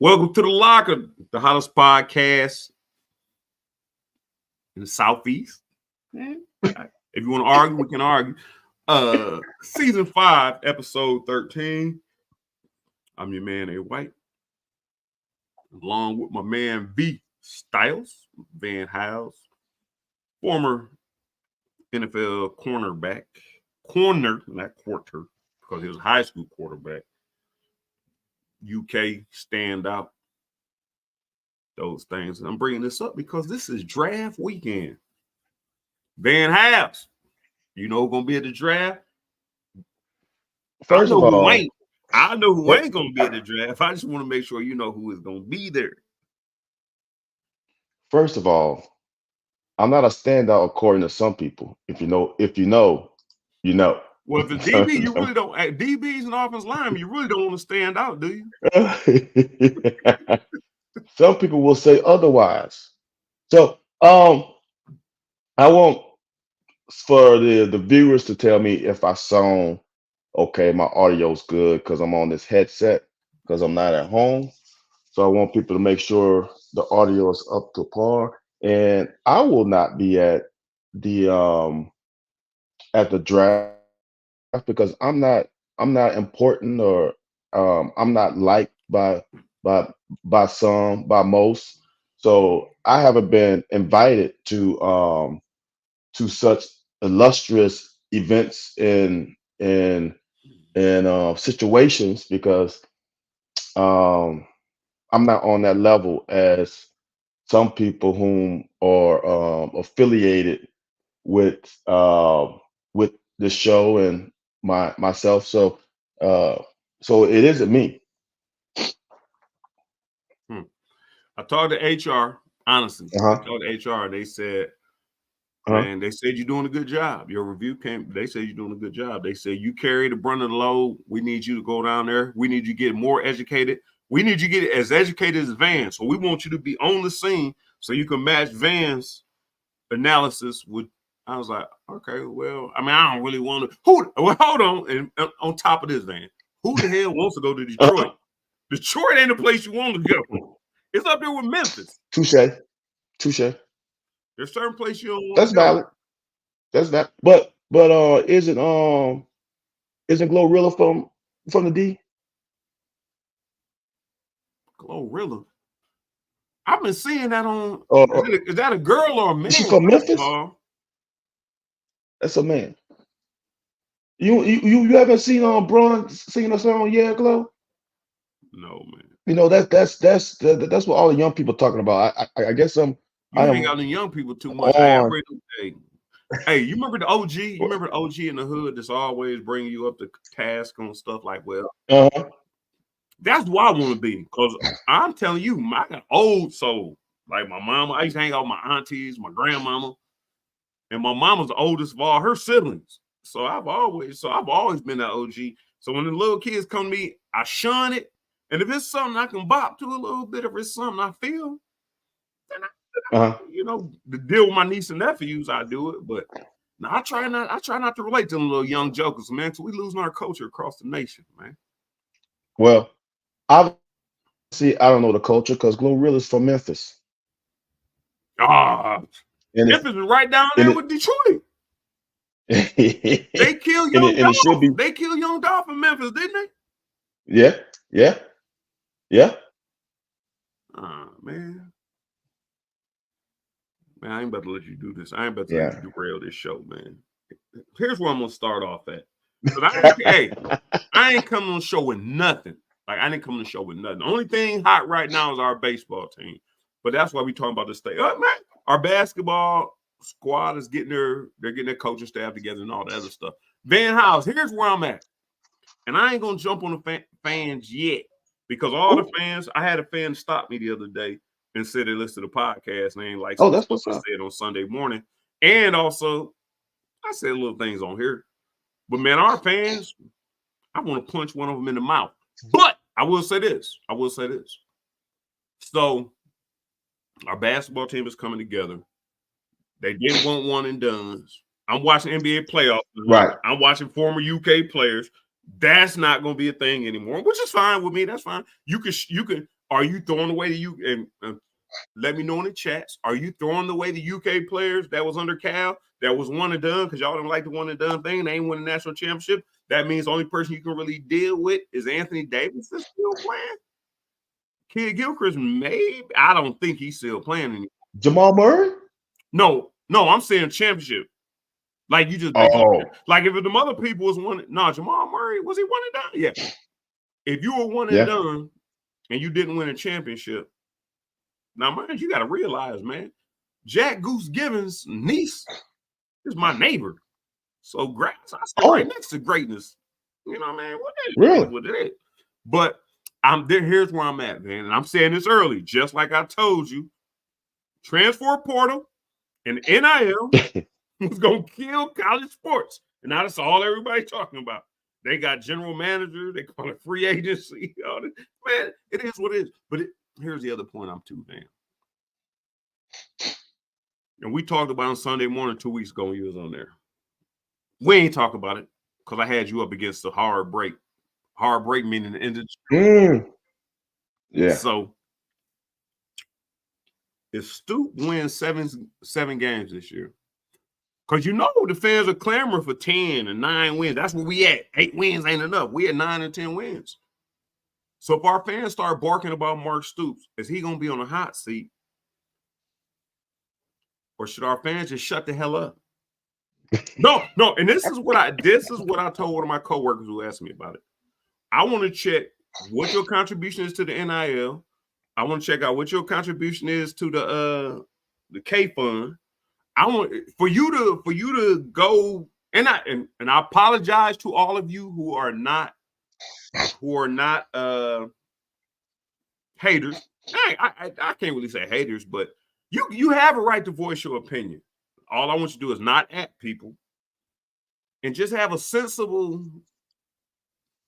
Welcome to the Locker, the hottest podcast in the Southeast. If you want to argue, we can argue. Season 5, episode 13. I'm your man, A. White, along with my man, V. Styles, Van House, former NFL corner, not quarter, because he was a high school quarterback. UK standout, those things. And I'm bringing this up because this is draft weekend. Van House, you know who's going to be at the draft? First of all, I know who ain't going to be at the draft. I just want to make sure you know who is going to be there. First of all, I'm not a standout according to some people. If you know, you know. Well, if the DB, you really don't. DBs and offensive linemen, you really don't want to stand out, do you? Some people will say otherwise. So, I want for the viewers to tell me if I sound okay, my audio's good because I'm on this headset because I'm not at home. So I want people to make sure the audio is up to par. And I will not be at the draft because I'm not important or I'm not liked by most. So I haven't been invited to such illustrious events and situations because I'm not on that level as some people whom are affiliated with the show and myself. So it isn't me. I talked to HR, honestly. I talked to HR. They said, man, they said you're doing a good job. Your review came. They said you're doing a good job. They said you carry the brunt of the load. We need you to go down there. We need you to get more educated. We need you to get as educated as Van. So we want you to be on the scene so you can match Van's analysis with. I was like, okay, well, I mean, I don't really want to. Well, hold on. And on top of this, Van, who the hell wants to go to Detroit? Detroit ain't the place you want to go. It's up there with Memphis. Touche. There's certain places you don't want That's to go. valid. That's that. But isn't Glorilla from the D? Glorilla. I've been seeing that on. Is that a girl or a man? Is she from Memphis? That's a man. You haven't seen Braun singing a song, Yeah, Glow? No, man. You know that's what all the young people talking about. I guess You hang out the young people too much. Hey, you remember the OG? You remember the OG in the hood that's always bringing you up to task on stuff like, well, that's what I want to be. Because I'm telling you, I got old soul. Like my mama, I used to hang out with my aunties, my grandmama, and my mama's the oldest of all her siblings. So I've always been that OG. So when the little kids come to me, I shun it. And if it's something I can bop to a little bit, if it's something I feel, then to deal with my niece and nephews, I do it. But now I try not to relate to them little young jokers, man, till we losing our culture across the nation, man. Well, obviously, I don't know the culture because Glorilla's from Memphis. Memphis is right down there with Detroit. They kill young Dolph. They kill young Dolph in Memphis, didn't they? Yeah. Man, I ain't about to let you do this. I ain't about to let you derail this show, man. Here's where I'm gonna start off at. I ain't coming on the show with nothing. Like I didn't come on the show with nothing. The only thing hot right now is our baseball team. But that's why we talking about this thing. Man, our basketball squad is they're getting their coaching staff together and all that other stuff. Van House, here's where I'm at. And I ain't gonna jump on the fans yet because all the fans, I had a fan stop me the other day and said they listened to the podcast and they ain't like some stuff I said on Sunday morning. And also, I said little things on here. But man, our fans, I want to punch one of them in the mouth. But I will say this. So our basketball team is coming together. They didn't want one and dones. I'm watching NBA playoffs. Right. I'm watching former UK players. That's not going to be a thing anymore, which is fine with me. That's fine. You can Are you throwing away the and let me know in the chats? Are you throwing away the UK players that was under Cal that was one and done because y'all don't like the one and done thing? They ain't win a national championship. That means the only person you can really deal with is Anthony Davis is still playing. Kid Gilchrist, maybe. I don't think he's still playing anymore. Jamal Murray? No, I'm saying championship. Like you just like if the other people was one. No, Jamal Murray, was he one and done? Yeah. If you were one and done and you didn't win a championship, now man, you got to realize, man, Jack Goose Gibbons' niece is my neighbor. So grass, I sit right next to greatness. You know what I mean? What it is. But here's where I'm at, man. And I'm saying this early, just like I told you. Transfer portal and NIL was gonna kill college sports. And now that's all everybody's talking about. They got general manager, they call it free agency. Man, it is what it is. But here's the other point I'm too, man. And we talked about on Sunday morning 2 weeks ago when you was on there. We ain't talk about it because I had you up against the hard break. Hard break meaning the industry. Yeah. So if Stoop wins seven games this year, because you know the fans are clamoring for 10 and 9 wins. That's where we at. 8 wins ain't enough. We at 9 and 10 wins. So if our fans start barking about Mark Stoops, is he going to be on a hot seat? Or should our fans just shut the hell up? No. And this is what I told one of my coworkers who asked me about it. I want to check what your contribution is to the NIL. I want to check out what your contribution is to the K Fund. I want for you to go and I apologize to all of you who are not haters. I can't really say haters, but you have a right to voice your opinion. All I want you to do is not at people and just have a sensible,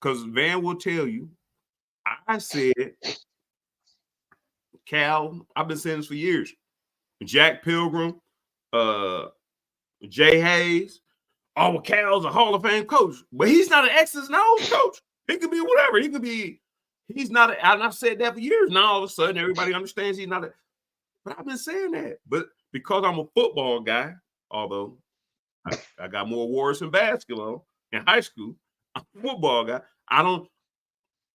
because Van will tell you, I said, Cal, I've been saying this for years. Jack Pilgrim, Jay Hayes. Oh, well, Cal's a Hall of Fame coach, but he's not an X's and O's coach. He could be whatever. He's not, and I've said that for years. Now all of a sudden everybody understands he's not but I've been saying that. But because I'm a football guy, although I got more awards in basketball in high school, I'm a football guy.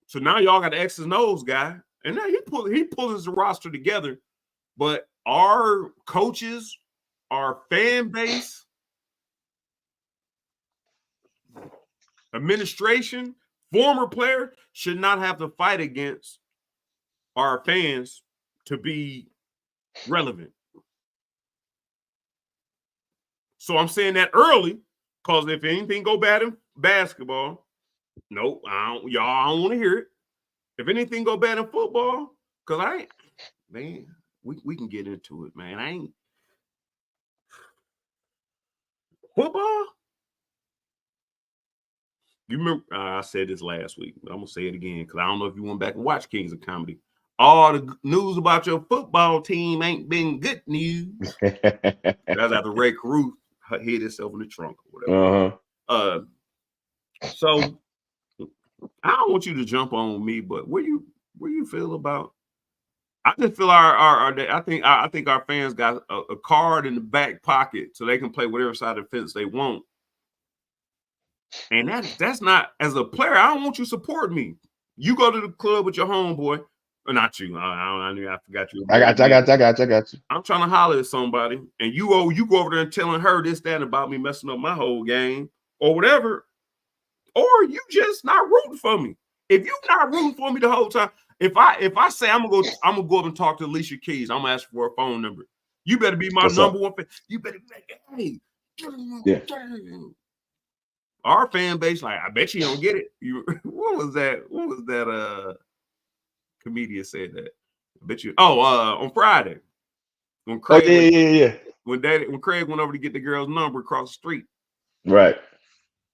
So now y'all got the X's and O's guy, and now he pulls the roster together. But our coaches, our fan base, administration, former player should not have to fight against our fans to be relevant. So I'm saying that early because if anything go bad in basketball, nope, I don't want to hear it. If anything go bad in football, because we can get into it, man. Football. You remember, I said this last week, but I'm going to say it again because I don't know if you went back and watch Kings of Comedy. All the news about your football team ain't been good news. That's after Ray Caruth hid himself in the trunk or whatever. So I don't want you to jump on me, but where you feel about? I just feel I think our fans got a card in the back pocket so they can play whatever side of the fence they want. And that's not, as a player, I don't want you to support me. You go to the club with your homeboy, or not you. I forgot you. I got you. I'm trying to holler at somebody, and you go over there and telling her this, that, and about me messing up my whole game or whatever, or you just not rooting for me. If you're not rooting for me the whole time, if I say I'm gonna go up and talk to Alicia Keys, I'm gonna ask for a phone number. You better be my number one fan. You better be Our fan base, like, I bet you don't get it. What was that comedian said that? I bet you. On Friday when Craig when Craig went over to get the girl's number across the street. Right.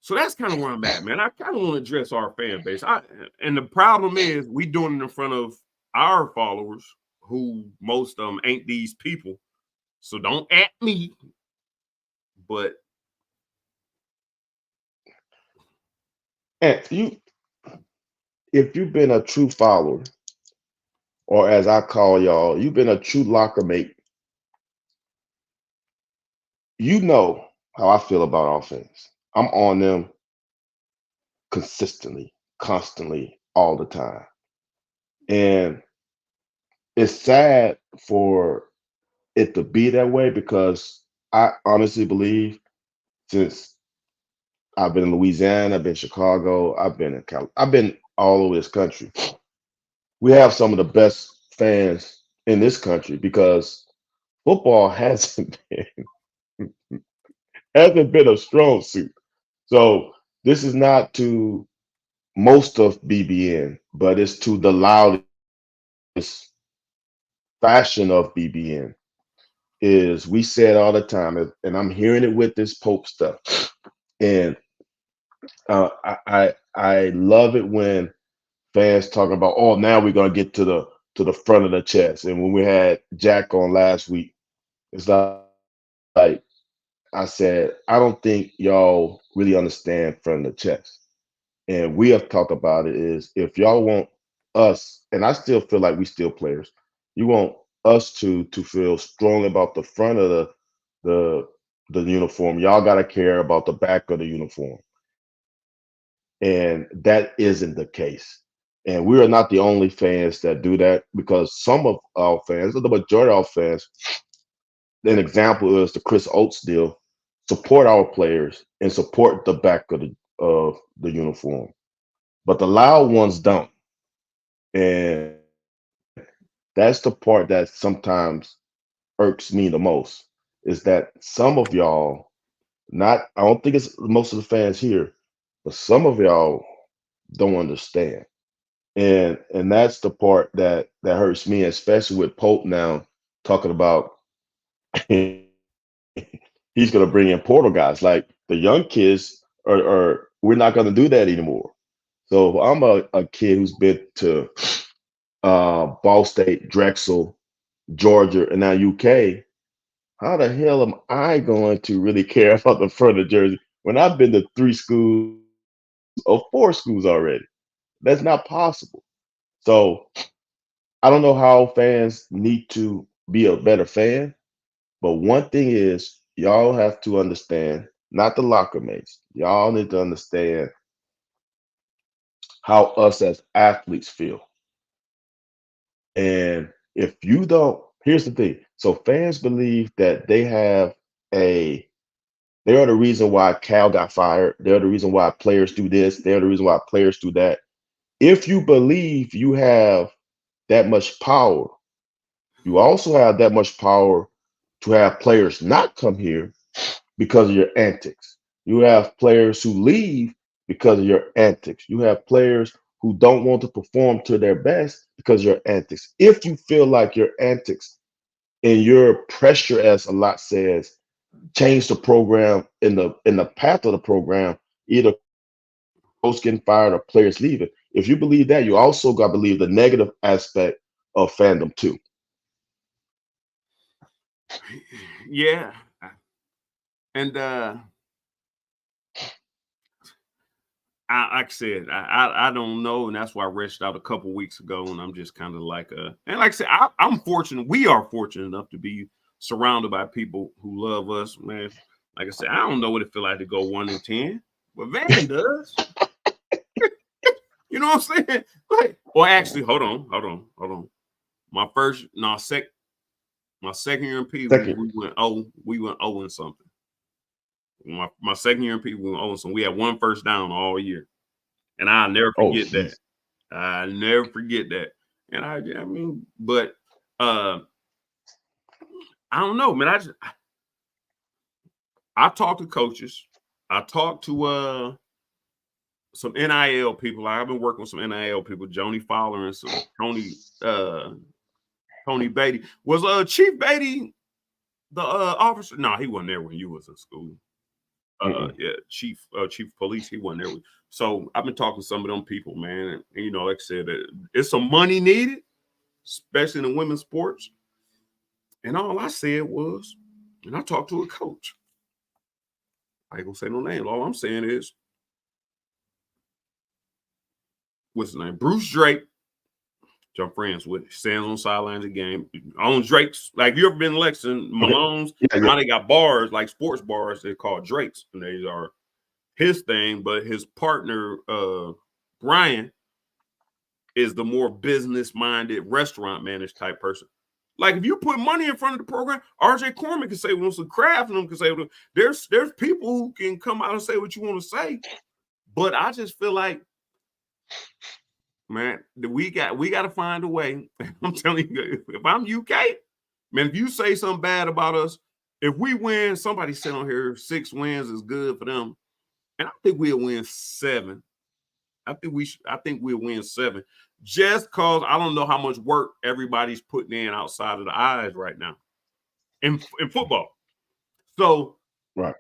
So that's kind of where I'm at, man. I kind of want to address our fan base. And the problem is we doing it in front of our followers, who most of them ain't these people. So don't at me. But and if you've been a true follower or as I call y'all, you've been a true locker mate. You know how I feel about our fans. I'm on them consistently, constantly, all the time. And it's sad for it to be that way because I honestly believe since I've been in Louisiana, I've been in Chicago, I've been in I've been all over this country. We have some of the best fans in this country because football hasn't been a strong suit. So this is not to most of BBN, but it's to the loudest fashion of BBN. Is we say it all the time, and I'm hearing it with this Pope stuff. And I love it when fans talking about, oh, now we're gonna get to the front of the chest. And when we had Jack on last week, it's like I said, I don't think y'all really understand front of the chest. And we have talked about it is if y'all want us, and I still feel like we still players, you want us to feel strong about the front of the the uniform. Y'all gotta care about the back of the uniform. And that isn't the case. And we are not the only fans that do that because some of our fans, the majority of our fans, an example is the Chris Oates deal, support our players and support the back of the uniform. But the loud ones don't. And that's the part that sometimes irks me the most is that some of y'all, not I don't think it's most of the fans here, but some of y'all don't understand. And that's the part that hurts me, especially with Pope now talking about he's gonna bring in portal guys. Like the young kids are we're not gonna do that anymore. So if I'm a kid who's been to Ball State, Drexel, Georgia, and now UK, how the hell am I going to really care about the front of Jersey when I've been to 3 schools or 4 schools already? That's not possible. So I don't know how fans need to be a better fan, but one thing is y'all have to understand, not the locker mates, y'all need to understand how us as athletes feel. And if you don't, here's the thing. So fans believe that they are the reason why Cal got fired. They're the reason why players do this. They're the reason why players do that. If you believe you have that much power, you also have that much power to have players not come here because of your antics. You have players who leave because of your antics. You have players who don't want to perform to their best because of your antics. If you feel like your antics and your pressure, as a lot says, change the program in the path of the program, either coach getting fired or players leaving. If you believe that, you also got to believe the negative aspect of fandom too. Yeah. And like I said, I don't know, and that's why I reached out a couple weeks ago, and I'm just kind of like and like I said, I'm fortunate. We are fortunate enough to be surrounded by people who love us, man. Like I said, I don't know what it feel like to go 1-10, but Van does. You know what I'm saying? Like, well, actually, hold on. My first, no, my second year in P, Second, we went 0 and something. My second year in P, we went 0 and something. We had one first down all year, and I'll never oh, forget that. jeez. I never forget that. And I mean, but uh, I don't know, man. I talk to coaches. I talk to some NIL people. I've been working with some NIL people, Joni Fowler and some Tony Beatty. Was Chief Beatty the officer? No, he wasn't there when you was in school. Mm-mm. Yeah, chief of police, he wasn't there. So I've been talking to some of them people, man. And you know, like I said, it's some money needed, especially in the women's sports. And all I said was, and I talked to a coach. I ain't gonna say no name. All I'm saying is, what's his name? Bruce Drake which I'm friends with, stands on sidelines of game, owns Drake's. Like, you ever been to Lexington, Malone's? Yeah, now they got bars, like sports bars, they're called Drake's, and they are his thing. But his partner, Brian, is the more business-minded, restaurant manager type person. Like, if you put money in front of the program, RJ Corman can say what some Kraft and them can say what there's people who can come out and say what you want to say. But I just feel like, man, we got to find a way. I'm telling you, if I'm UK, man, if you say something bad about us, if we win, somebody said on here 6 wins is good for them, and I think we'll win 7. I think we'll win 7. Just cause I don't know how much work everybody's putting in outside of the eyes right now in football. So, right.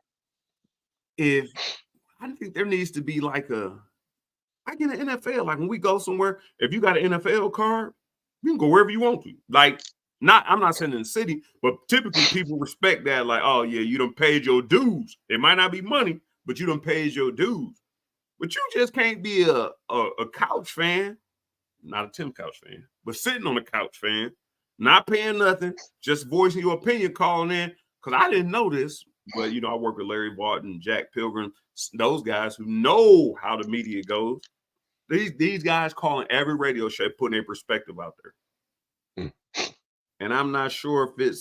If I think there needs to be like I get an NFL. Like, when we go somewhere, if you got an NFL card, you can go wherever you want to. Like, I'm not saying in the city, but typically people respect that. Like, oh yeah, you done paid your dues. It might not be money, but you done paid your dues. But you just can't be a couch fan, not a Tim Couch fan, but sitting on a couch fan, not paying nothing, just voicing your opinion, calling in. Because I didn't know this, but I work with Larry Barton, Jack Pilgrim, those guys who know how the media goes. These guys calling every radio show, putting their perspective out there. And I'm not sure if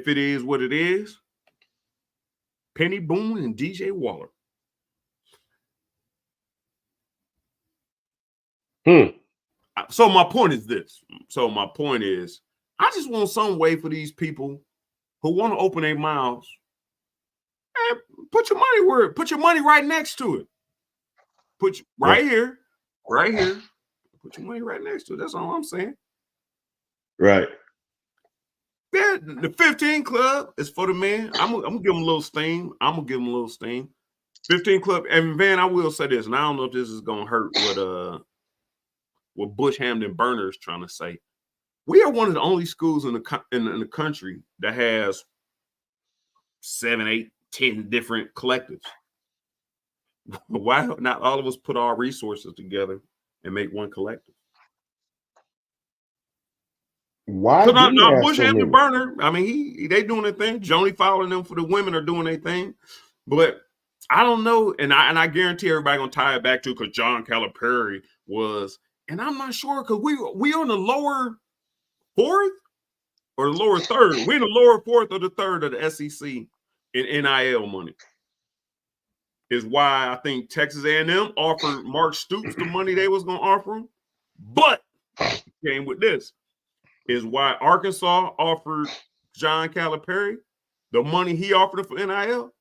it is what it is. Penny Boone and DJ Waller. So my point is this. I just want some way for these people who want to open their mouths and put your money right next to it. Right here. Put your money right next to it. That's all I'm saying. Right. The 15 Club is for the men. I'm gonna give them a little steam. 15 Club, and Van, I will say this, and I don't know if this is gonna hurt what Bush Hamden Burner is trying to say. We are one of the only schools in the country that has 7, 8, 10 different collectives. Why not all of us put our resources together and make one collective? Why do not Bush Hamden Burner? I mean, they doing their thing. Joni Fowler and them for the women are doing their thing, but I don't know, and I guarantee everybody gonna tie it back to because John Calipari was, and I'm not sure because we on the lower 4th or the lower 3rd. We're in the lower 4th or the 3rd of the SEC in NIL money. Is why I think Texas A&M offered Mark Stoops the money they was gonna offer him, but came with this. Is why Arkansas offered John Calipari the money he offered him for NIL.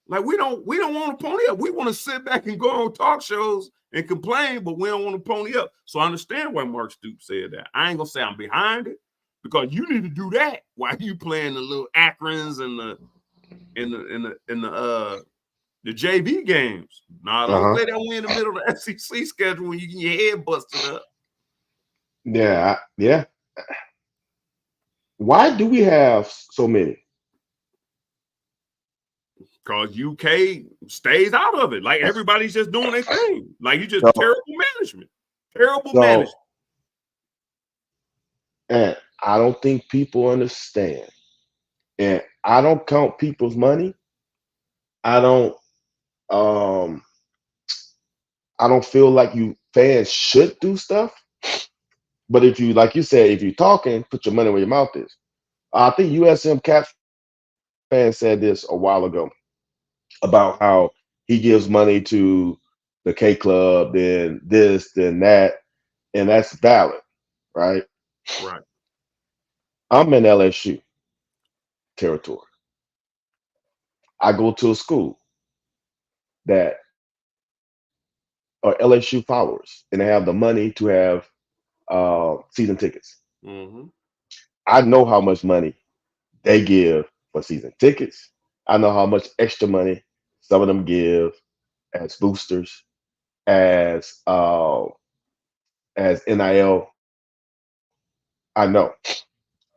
Like, we don't want to pony up. We want to sit back and go on talk shows and complain, but we don't want to pony up. So I understand why Mark Stoops said that. I ain't gonna say I'm behind it because you need to do that while you playing the little Akrons and the JV games. Nah, don't say that we in the middle of the SEC schedule when you get your head busted up. Yeah. Why do we have so many? Because UK stays out of it. Like, everybody's just doing their thing. Like, you just terrible management. Management. And I don't think people understand. And I don't count people's money. I don't feel like you fans should do stuff. But if you, like you said, if you're talking, put your money where your mouth is. I think USM Caps fan said this a while ago about how he gives money to the K Club, then this, then that, and that's valid, right? Right. I'm in LSU territory. I go to a school that are LSU followers, and they have the money to have season tickets. Mm-hmm. I know how much money they give for season tickets. I know how much extra money some of them give as boosters, as NIL. I know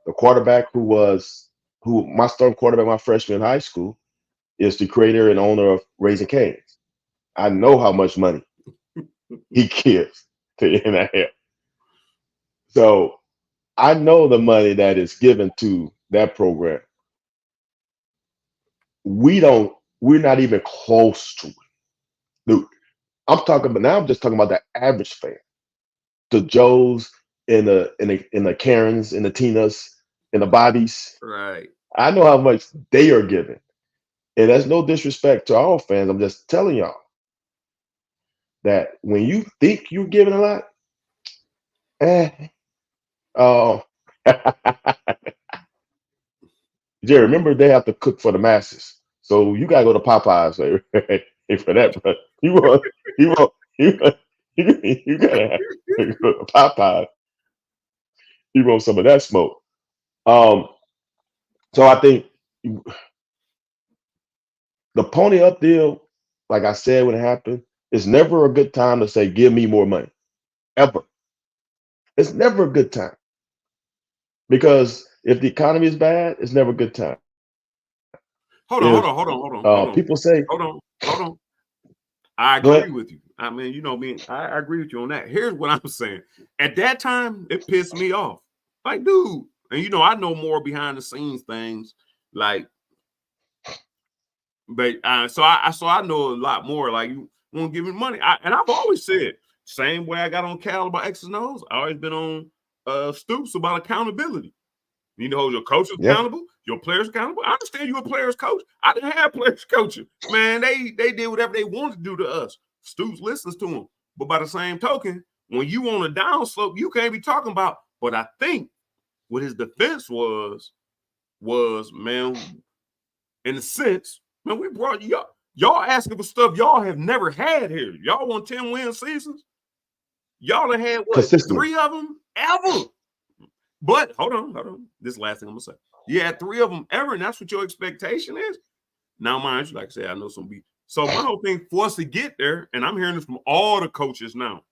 the quarterback who my starting quarterback my freshman in high school is the creator and owner of Raising Cane's. I know how much money he gives to NIL. So I know the money that is given to that program. We're not even close to it. Dude, I'm just talking about the average fan. The Joes and the Karens and the Tinas and the Bobbies. Right. I know how much they are giving. And that's no disrespect to all fans. I'm just telling y'all that when you think you're giving a lot, eh, oh, Jerry, remember they have to cook for the masses. So you gotta go to Popeyes for that, bro. You want you want you gotta have to go to Popeyes. You want some of that smoke. Um, so I think the pony up deal, like I said when it happened, is never a good time to say, give me more money. Ever. It's never a good time. Because if the economy is bad, it's never a good time. Hold on, If hold on, hold on, hold on, hold on, people say, hold on, hold on. I go agree ahead. with you. I mean, you know me. I agree with you on that. Here's what I'm saying. At that time, it pissed me off. Like, dude, and you know, I know more behind the scenes things. Like, but so I know a lot more. Like, you won't give me money. And I've always said, same way I got on Cal about X's and O's. I always been on Stoops about accountability. You know, your coach is Yeah, accountable, your players accountable. I understand you're a player's coach. I didn't have players coaching. Man, they did whatever they wanted to do to us. Stoops listens to them. But by the same token, when you on a downslope, you can't be talking about. But I think what his defense was, man, in a sense, man, we brought y'all asking for stuff y'all have never had here. Y'all want 10-win seasons. Y'all have had what, consistently. 3 of them ever? But hold on. This is the last thing I'm gonna say. You had 3 of them ever, and that's what your expectation is. Now, mind you, like I said, I know some beat. So my whole thing for us to get there, and I'm hearing this from all the coaches now.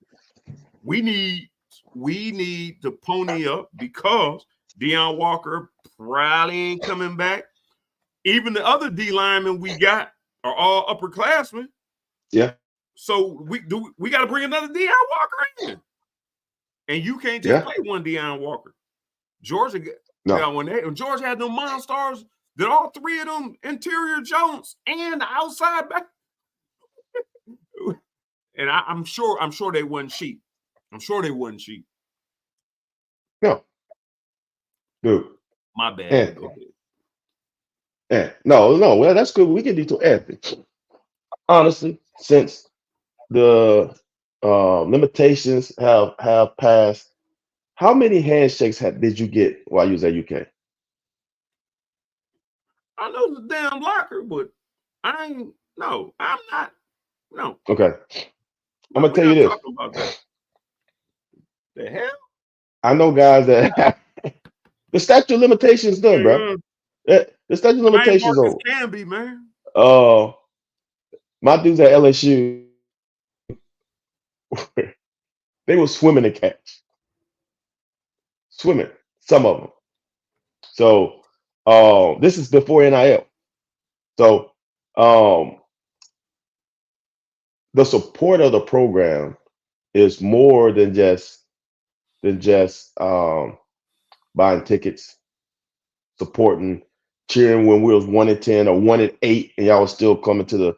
We need to pony up because Deion Walker probably ain't coming back. Even the other D linemen we got are all upperclassmen. Yeah, So we got to bring another Deion Walker in, and you can't just yeah. play one Deion Walker. Georgia No. got when Georgia had them monsters, that all 3 of them interior Jones and the outside back, and I'm sure they wasn't cheap. I'm sure they wasn't cheap. No. Dude. My bad, but go Anthony. ahead. No. Well, that's good. We can do to Anthony. Honestly, since the limitations have passed, how many handshakes did you get while you was at UK? I know the damn locker, but I ain't. No, I'm not. No, Okay, I'm no, gonna we're tell you not this. talking about that. The hell? I know guys that the statute of limitations done, bro. Yeah, The statute of I ain't limitations Marcus over. Camby, man. Uh, my dudes at LSU, they were swimming in cash, swimming. Some of them. So, this is before NIL. So, um, the support of the program is more than just buying tickets, supporting, cheering when we was 1-10 or 1-8, and y'all was still coming to the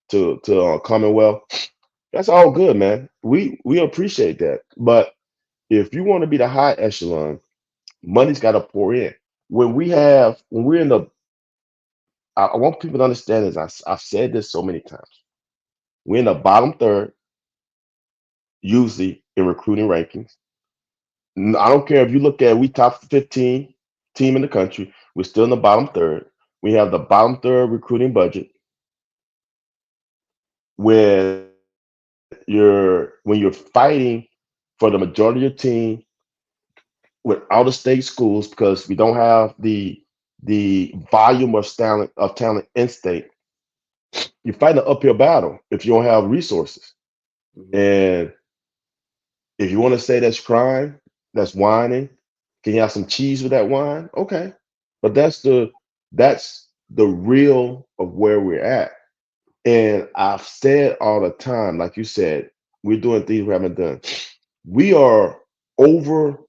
to Commonwealth. That's all good, man. We appreciate that. But if you want to be the high echelon, money's got to pour in. When we're in the, I want people to understand this. I've said this so many times. We're in the bottom third, usually in recruiting rankings. I don't care if you look at we top 15 team in the country. We're still in the bottom third. We have the bottom third recruiting budget. When you're fighting for the majority of your team with out of state schools because we don't have the volume of talent in state, you're fighting an uphill battle if you don't have resources. Mm-hmm. And if you want to say that's crime, that's whining, can you have some cheese with that wine? Okay. But that's the real of where we're at. And I've said all the time, like you said, we're doing things we haven't done. We are over.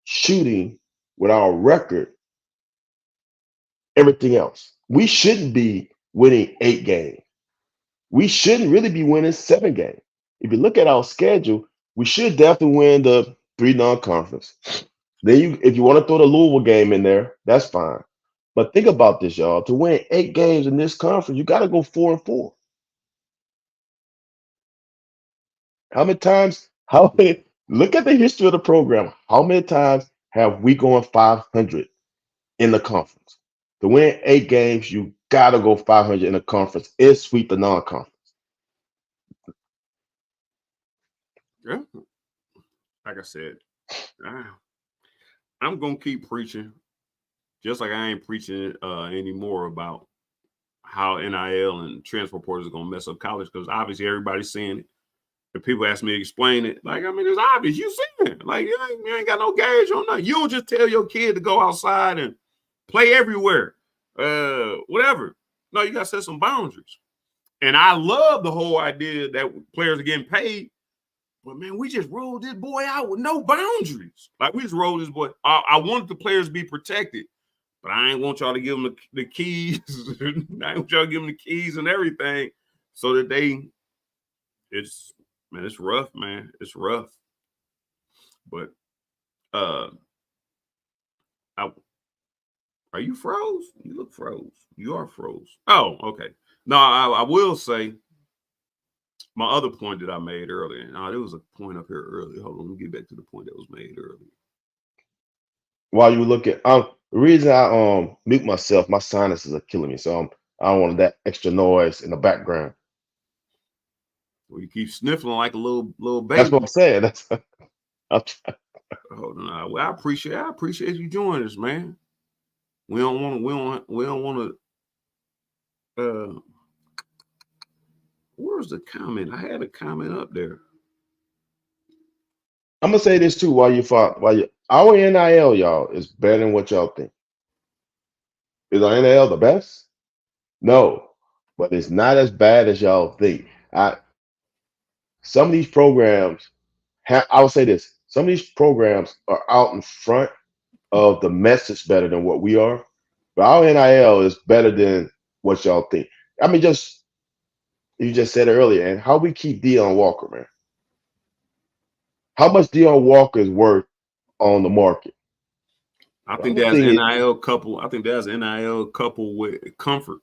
shooting with our record, everything else. We shouldn't be winning 8 games. We shouldn't really be winning 7 games. If you look at our schedule, we should definitely win the 3 non-conference. Then if you want to throw the Louisville game in there, that's fine. But think about this, y'all. To win 8 games in this conference, you got to go 4-4. How many times? How many? Look at the history of the program. How many times have we gone 500 in the conference? To win 8 games, you got to go 500 in the conference and sweep the non-conference. Yeah, like I said, I'm gonna keep preaching, just like I ain't preaching anymore about how NIL and transfer portals are gonna mess up college, because obviously everybody's seeing it. If people ask me to explain it, like, I mean, it's obvious. You see it. Like, you ain't got no gauge on nothing. You don't just tell your kid to go outside and play everywhere, whatever. No, you got to set some boundaries. And I love the whole idea that players are getting paid. But, man, we just rolled this boy out with no boundaries. Like, we just rolled this boy. I wanted the players to be protected, but I ain't want y'all to give them the keys. I ain't want y'all to give them the keys and everything so that it's rough, man. It's rough. But are you froze? You look froze. You are froze. Oh, okay. No, I will say my other point that I made earlier. Now, there was a point up here earlier. Hold on, let me get back to the point that was made earlier. While you look at the reason I mute myself, my sinuses are killing me. So I don't want that extra noise in the background. Well, you keep sniffling like a little baby. That's what I'm saying. That's hold on. Well, I appreciate you joining us, man. We don't want to where's the comment? I had a comment up there. I'm gonna say this too while our NIL, y'all, is better than what y'all think. Is our NIL the best? No, but it's not as bad as y'all think. Some of these programs I would say this: some of these programs are out in front of the message better than what we are. But our NIL is better than what y'all think. I mean, you just said it earlier, and how we keep Deion Walker, man. How much Deion Walker is worth on the market? I think that's NIL couple. I think that's NIL couple with comfort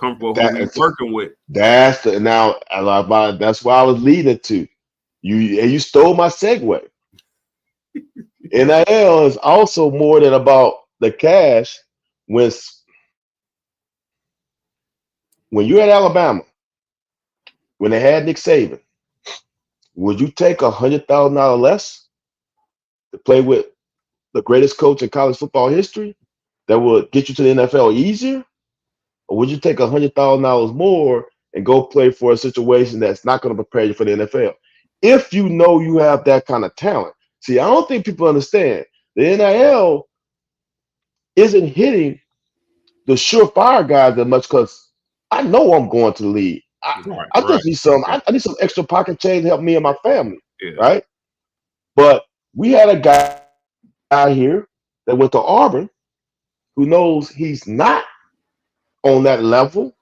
with who we working with. That's that's why I was leading to. You stole my segue. NIL is also more than about the cash. When you're at Alabama, when they had Nick Saban, would you take $100,000 less to play with the greatest coach in college football history that would get you to the NFL easier? Or would you take $100,000 more and go play for a situation that's not going to prepare you for the NFL? If you know you have that kind of talent. See, I don't think people understand the NIL isn't hitting the surefire guys that much because I know I'm going to the league. I just need I need some extra pocket change to help me and my family, right? But we had a guy here that went to Auburn who knows he's not on that level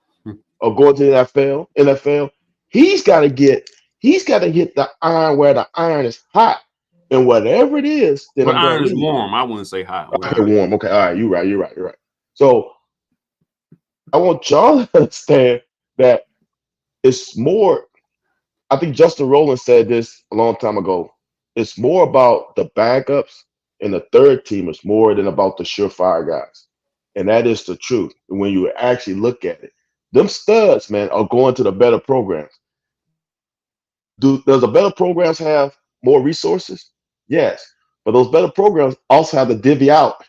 of going to the NFL. He's got to hit the iron where the iron is hot, and whatever it is, then I'm iron going is warm. I wouldn't say hot. Okay, warm. Okay, all right, you're right. So I want y'all to understand that it's more. I think Justin Rowland said this a long time ago. It's more about the backups and the third teamers more than about the surefire guys. And that is the truth. When you actually look at it, them studs, man, are going to the better programs. Does the better programs have more resources? Yes. But those better programs also have to divvy out.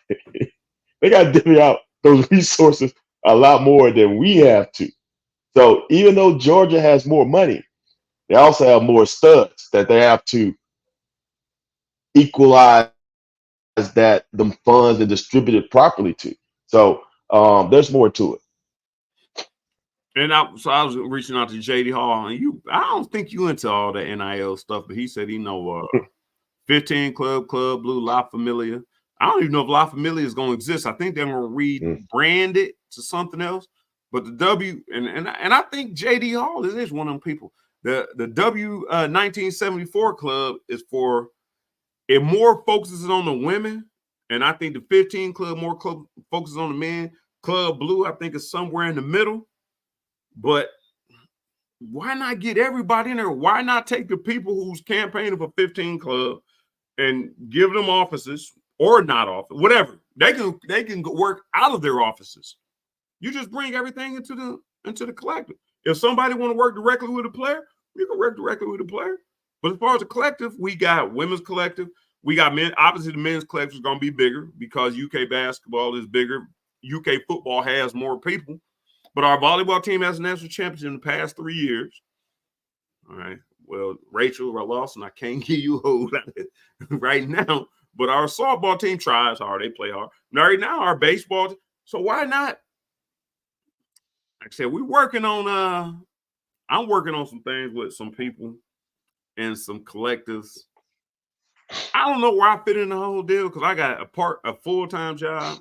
They got to divvy out those resources a lot more than we have to. So even though Georgia has more money, they also have more studs that they have to equalize that them funds and distribute it properly to. So there's more to it. And I was reaching out to JD Hall, and I don't think you into all the NIL stuff, but he said he know 15 Club, Club Blue, La Familia. I don't even know if La Familia is going to exist. I think they're going to rebrand it to something else. But the W, and I think J.D. Hall is one of them people. The W 1974 Club is for, it more focuses on the women. And I think the 15 Club more focuses on the men. Club Blue, I think, is somewhere in the middle. But why not get everybody in there? Why not take the people who's campaigning for 15 Club and give them offices or not office, whatever. They can work out of their offices. You just bring everything into the collective. If somebody want to work directly with a player, you can work directly with a player. But as far as the collective, we got women's collective. We got men. Obviously, the men's collective is going to be bigger because UK basketball is bigger. UK football has more people. But our volleyball team has a national championship in the past 3 years. All right. Well, Rachel Lawson, I can't give you a hold on it right now. But our softball team tries hard. They play hard. Right now, our baseball. So why not? Like I said, we're working on. I'm working on some things with some people and some collectives. I don't know where I fit in the whole deal because I got a full-time job,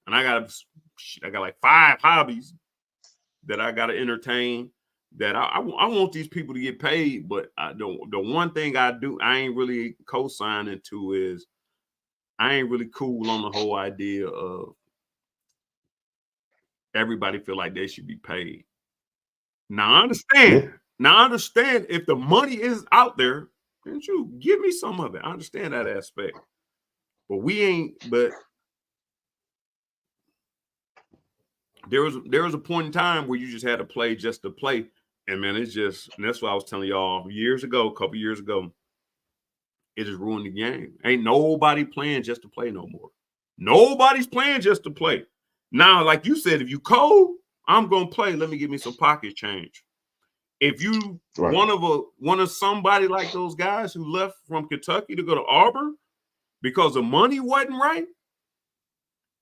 and I got like 5 hobbies that I got to entertain. That I want these people to get paid, but the one thing I ain't really co-signing to is I ain't really cool on the whole idea of everybody feel like they should be paid. Now I understand. Yeah. Now I understand if the money is out there, then you give me some of it. I understand that aspect, but we ain't. But there was a point in time where you just had to play just to play. And man, and that's what I was telling y'all a couple years ago. It just ruined the game. Ain't nobody playing just to play no more. Nobody's playing just to play. Now, like you said, if you cold, I'm gonna play. Let me give me some pocket change. If you one of somebody like those guys who left from Kentucky to go to Auburn because the money wasn't right,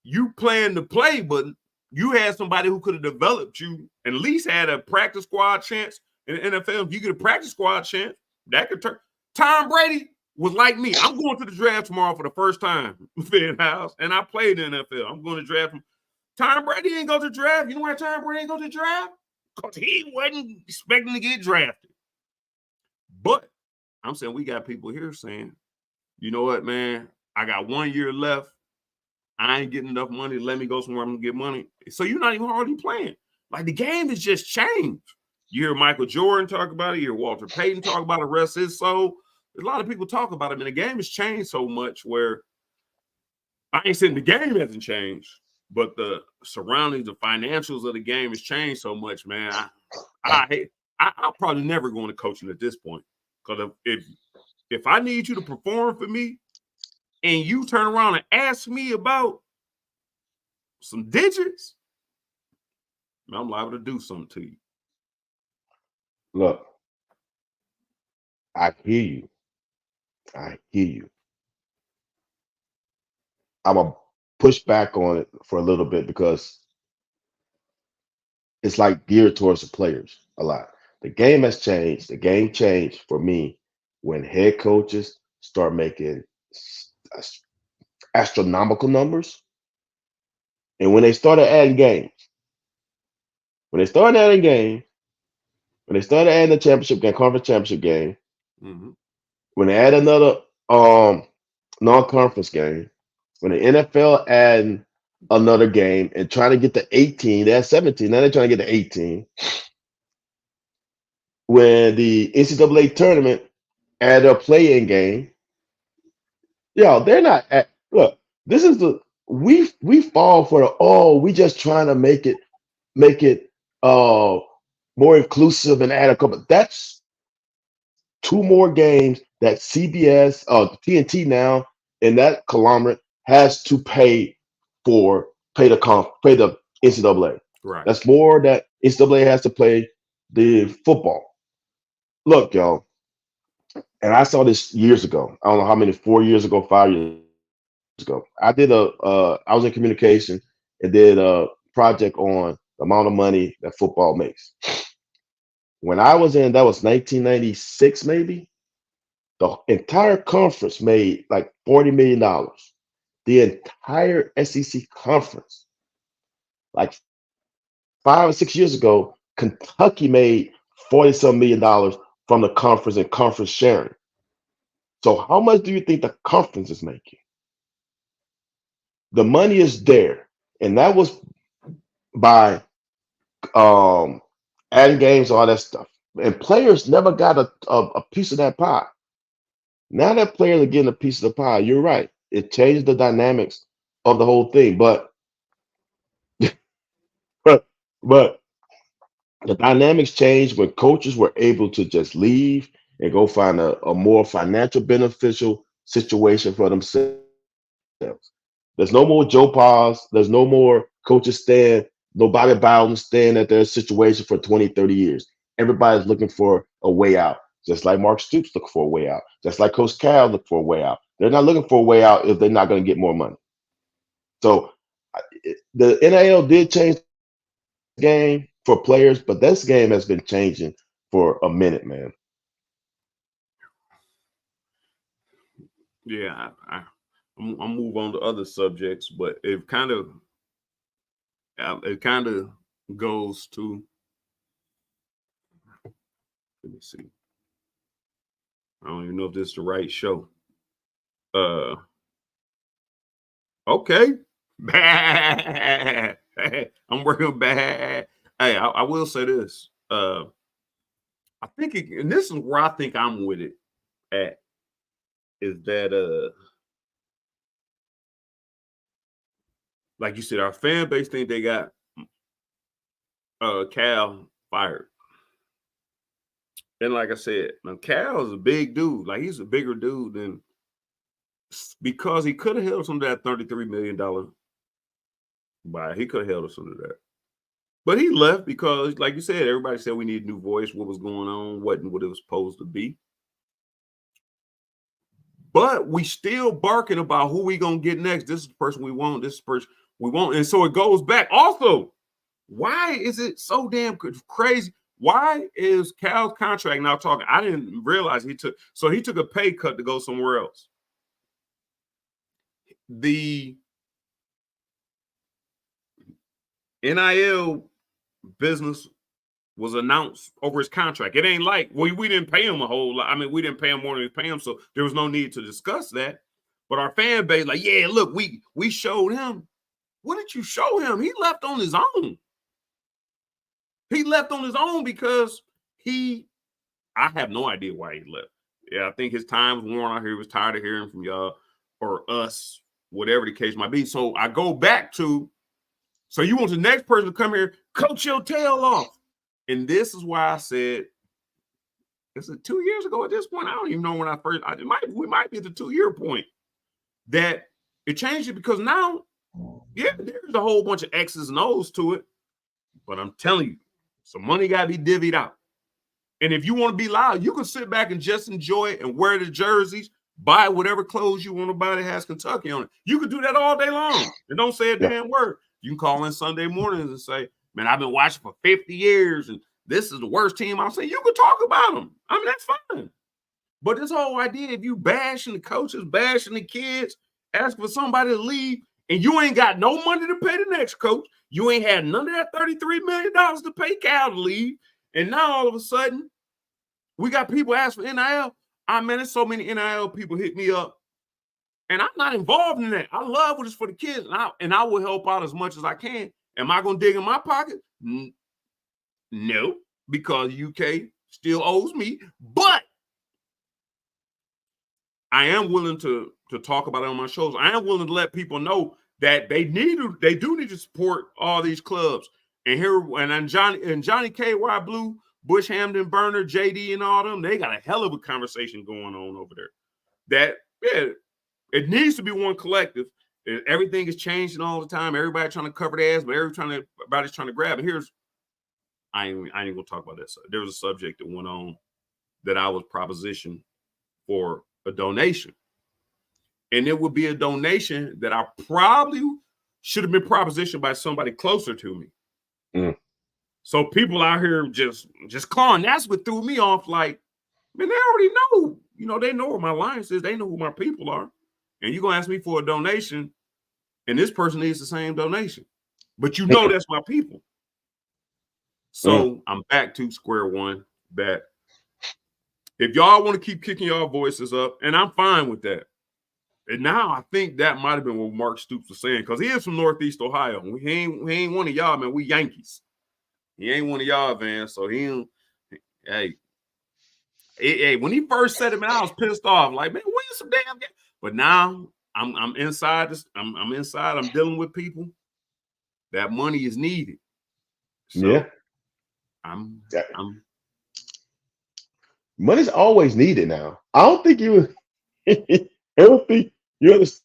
you plan to play, but you had somebody who could have developed you, at least had a practice squad chance in the NFL. If you get a practice squad chance, that could turn. Tom Brady was like me. I'm going to the draft tomorrow for the first time, Fan House, and I played in the NFL. I'm going to draft him. Tom Brady ain't go to the draft. You know why Tom Brady ain't go to the draft? Because he wasn't expecting to get drafted. But I'm saying we got people here saying, you know what, man? I got 1 year left. I ain't getting enough money to let me go somewhere I'm going to get money. So you're not even hardly playing. Like the game has just changed. You hear Michael Jordan talk about it. You hear Walter Payton talk about it, rest his soul. There's a lot of people talk about it. And the game has changed so much where I ain't saying the game hasn't changed, but the surroundings, the financials of the game has changed so much, man. I'll probably never go into coaching at this point. Because if I need you to perform for me, and you turn around and ask me about some digits, I'm liable to do something to you. Look, I hear you. I hear you. I'm going to push back on it for a little bit because it's like geared towards the players a lot. The game has changed. The game changed for me when head coaches start making astronomical numbers. And when they started adding games, when they started adding the championship game, conference championship game, when they add another non-conference game, when the NFL add another game and trying to get to 18, they had 17, now they're trying to get to 18. When the NCAA tournament add a play-in game, they're not at, look, this is we fall for we just trying to make it more inclusive and add a couple. That's 2 more games that CBS, TNT now, and that conglomerate has to pay the NCAA. Right. That's more that NCAA has to play the football. Look, y'all, and I saw this years ago. I don't know how many, 4 years ago, 5 years ago. I was in communication and did a project on the amount of money that football makes. When I was in, that was 1996, maybe. The entire conference made like $40 million. The entire SEC conference, like 5 or 6 years ago, Kentucky made 40-some million dollars from the conference and conference sharing. So how much do you think the conference is making? The money is there, and that was by adding games, all that stuff. And players never got a piece of that pie. Now that players are getting a piece of the pie, you're right. It changed the dynamics of the whole thing. But but but the dynamics changed when coaches were able to just leave and go find a more financial beneficial situation for themselves. There's no more Joe Pa's. There's no more coaches staying, nobody Bowden staying at their situation for 20, 30 years. Everybody's looking for a way out, just like Mark Stoops looking for a way out, just like Coach Cal looked for a way out. They're not looking for a way out if they're not going to get more money. So the NIL did change the game for players, but this game has been changing for a minute, man. Yeah, I'll move on to other subjects, but it kind of goes to, let me see. I don't even know if this is the right show. Okay. Bad. I'm working bad. Hey, I will say this. I think and this is where I think I'm with it at, is that like you said, our fan base think they got Cal fired. And like I said, now Cal is a big dude. Like, he's a bigger dude than, because he could have held us under that $33 million buy. He could have held us under that. But he left because, like you said, everybody said we need a new voice. What was going on wasn't what it was supposed to be. But we still barking about who we gonna get next. This is the person we want. This is the person we want. And so it goes back. Also, why is it so damn crazy? Why is Cal's contract now talking? I didn't realize he took a pay cut to go somewhere else. The NIL business was announced over his contract. It ain't like we didn't pay him a whole lot. I mean, we didn't pay him more than we pay him, so there was no need to discuss that. But our fan base, like, yeah, look, we showed him. What did you show him? He left on his own. He left on his own because I have no idea why he left. Yeah, I think his time was worn out here. He was tired of hearing from y'all or us, whatever the case might be. So I go back to, so you want the next person to come here, coach your tail off. And this is why I said, is it 2 years ago at this point? I don't even know when we might be at the 2-year point that it changed it, because now, yeah, there's a whole bunch of X's and O's to it. But I'm telling you, some money got to be divvied out. And if you want to be loud, you can sit back and just enjoy it and wear the jerseys, buy whatever clothes you want to buy that has Kentucky on it. You can do that all day long and don't say a damn word. You can call in Sunday mornings and say, man, I've been watching for 50 years and this is the worst team. I'll say, you can talk about them. I mean, that's fine. But this whole idea of you bashing the coaches, bashing the kids, asking for somebody to leave, and you ain't got no money to pay the next coach. You ain't had none of that $33 million to pay Cal to leave. And now all of a sudden, we got people ask for NIL. I mean, there's so many NIL people hit me up, and I'm not involved in that. I love what it's for the kids, and I will help out as much as I can. Am I going to dig in my pocket? No, because UK still owes me. But I am willing to talk about it on my shows. I am willing to let people know that they do need to support all these clubs. And Johnny KY Blue, Bush Hamden Burner, JD, and all them, they got a hell of a conversation going on over there. That, yeah, it needs to be one collective. Everything is changing all the time. Everybody trying to cover their ass, but everybody's trying to grab. And I ain't gonna talk about that. There was a subject that went on that I was propositioned for a donation. And it would be a donation that I probably should have been propositioned by somebody closer to me. So people out here just clawing. That's what threw me off. Like, Man, they already know. You know, they know where my alliance is. They know who my people are. And you're gonna ask me for a donation, and this person needs the same donation. But you know that's my people. So I'm back to square one. That if y'all want to keep kicking y'all voices up, and I'm fine with that. And now I think that might have been what Mark Stoops was saying, because he is from Northeast Ohio. He ain't one of y'all, man. We Yankees. He ain't one of y'all, man. So hey, when he first said it, man, I was pissed off. Like, man, win some damn game. But now I'm inside this. I'm inside. I'm dealing with people. That money is needed. So yeah. I'm money's always needed now. I don't think you I don't think you understand.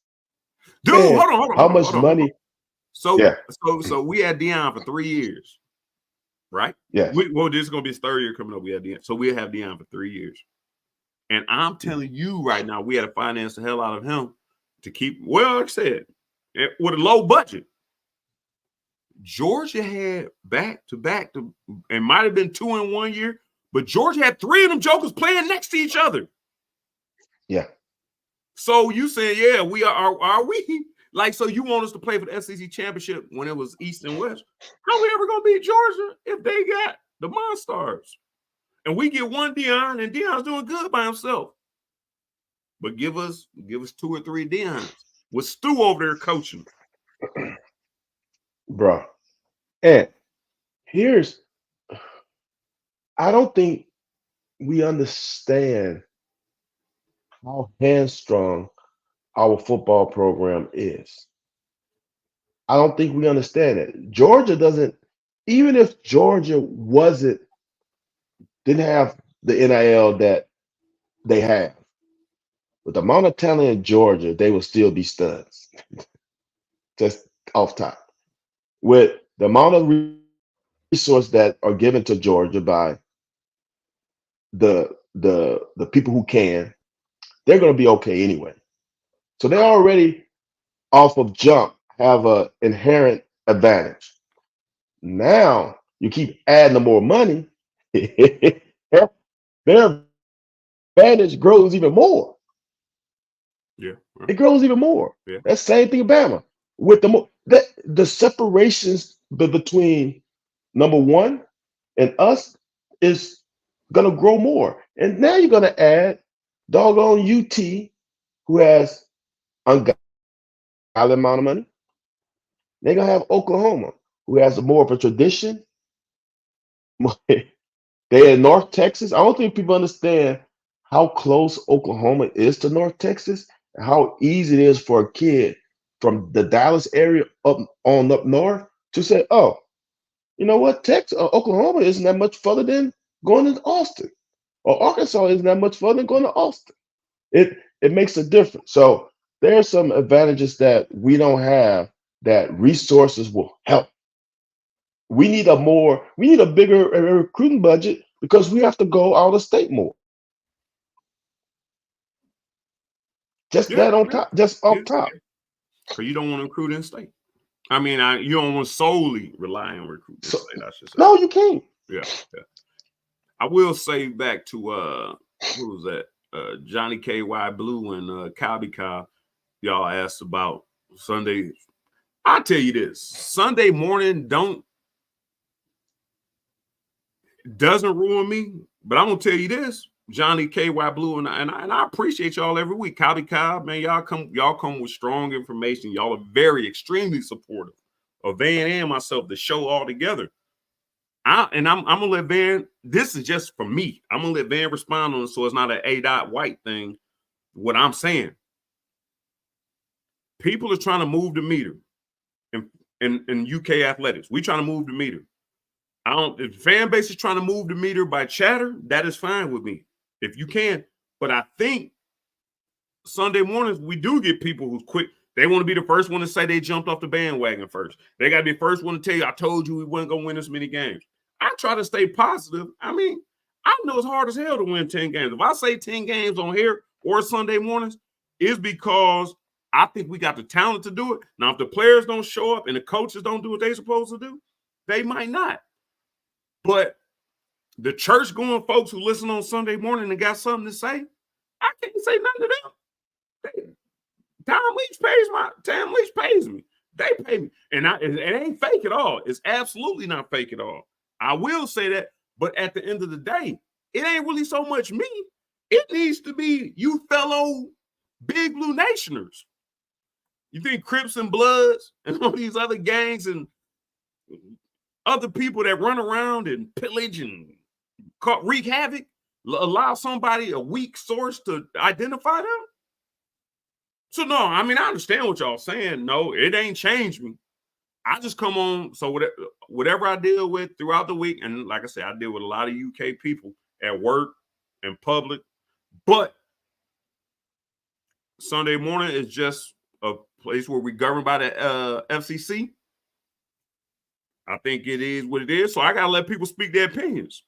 Dude, hold on. How much money? So we had Deion for 3 years, right? Yeah. Well, this is gonna be his third year coming up. We had Deion, so we'll have Deion for 3 years. And I'm telling you right now, we had to finance the hell out of him to keep. Well, like I said, with a low budget. Georgia had back to back, and might have been 2 in 1 year, but Georgia had 3 of them jokers playing next to each other. Yeah. So you saying, yeah, we are we? Like, so you want us to play for the SEC championship when it was East and West? How we ever gonna beat Georgia if they got the Monstars? And we get one Deion, and Deion's doing good by himself. But give us 2 or 3 Deions with Stu over there coaching. Bro. And I don't think we understand how hamstrung our football program is. I don't think we understand it. Georgia doesn't, even if Georgia didn't have the NIL that they have, with the amount of talent in Georgia, they will still be studs. Just off top. With the amount of resources that are given to Georgia by the people who can, they're going to be okay anyway. So they already off of jump have an inherent advantage. Now you keep adding the more money, their advantage grows even more. Yeah, it grows even more. Yeah. That same thing in Bama. With the separations between number one and us is gonna grow more. And now you're gonna add doggone UT, who has ungodly amount of money. They're gonna have Oklahoma, who has more of a tradition. They're in North Texas. I don't think people understand how close Oklahoma is to North Texas and how easy it is for a kid from the Dallas area up north to say, "Oh, you know what? Oklahoma isn't that much further than going to Austin, or Arkansas isn't that much further than going to Austin." It makes a difference. So there are some advantages that we don't have that resources will help. We need a bigger recruiting budget because we have to go out of state more. Just that on top, just off top. Because you don't want to recruit in state. I mean, you don't want to solely rely on recruiting in state, I should say. No, you can't. Yeah. I will say back to who was that? Johnny KY Blue and Cowby Cow. Y'all asked about Sunday. I'll tell you this: Sunday morning doesn't ruin me. But I'm gonna tell you this: Johnny KY Blue and I appreciate y'all every week. Cowby Cow, man, y'all come with strong information. Y'all are very extremely supportive of Van and myself, the show all together. I'm gonna let Van. This is just for me. I'm gonna let Van respond on it, so it's not an A. White thing. What I'm saying, people are trying to move the meter in UK athletics. We trying to move the meter. If the fan base is trying to move the meter by chatter, that is fine with me. If you can, but I think Sunday mornings we do get people who's quick. They want to be the first one to say they jumped off the bandwagon first. They got to be the first one to tell you, "I told you we weren't gonna win this many games." I try to stay positive. I mean, I know it's hard as hell to win 10 games. If I say 10 games on here or Sunday mornings, it's because I think we got the talent to do it. Now, if the players don't show up and the coaches don't do what they're supposed to do, they might not. But the church going folks who listen on Sunday morning and got something to say, I can't say nothing to them. Tam Leach pays me. They pay me. And it ain't fake at all. It's absolutely not fake at all. I will say that. But at the end of the day, it ain't really so much me. It needs to be you fellow Big Blue Nationers. You think Crips and Bloods and all these other gangs and other people that run around and pillage and wreak havoc allow somebody, a weak source, to identify them? So no, I mean, I understand what y'all saying. No, it ain't changed me. I just come on. So whatever I deal with throughout the week, and like I said, I deal with a lot of UK people at work and public, but Sunday morning is just a place where we govern by the FCC. I think it is what it is. So I got to let people speak their opinions.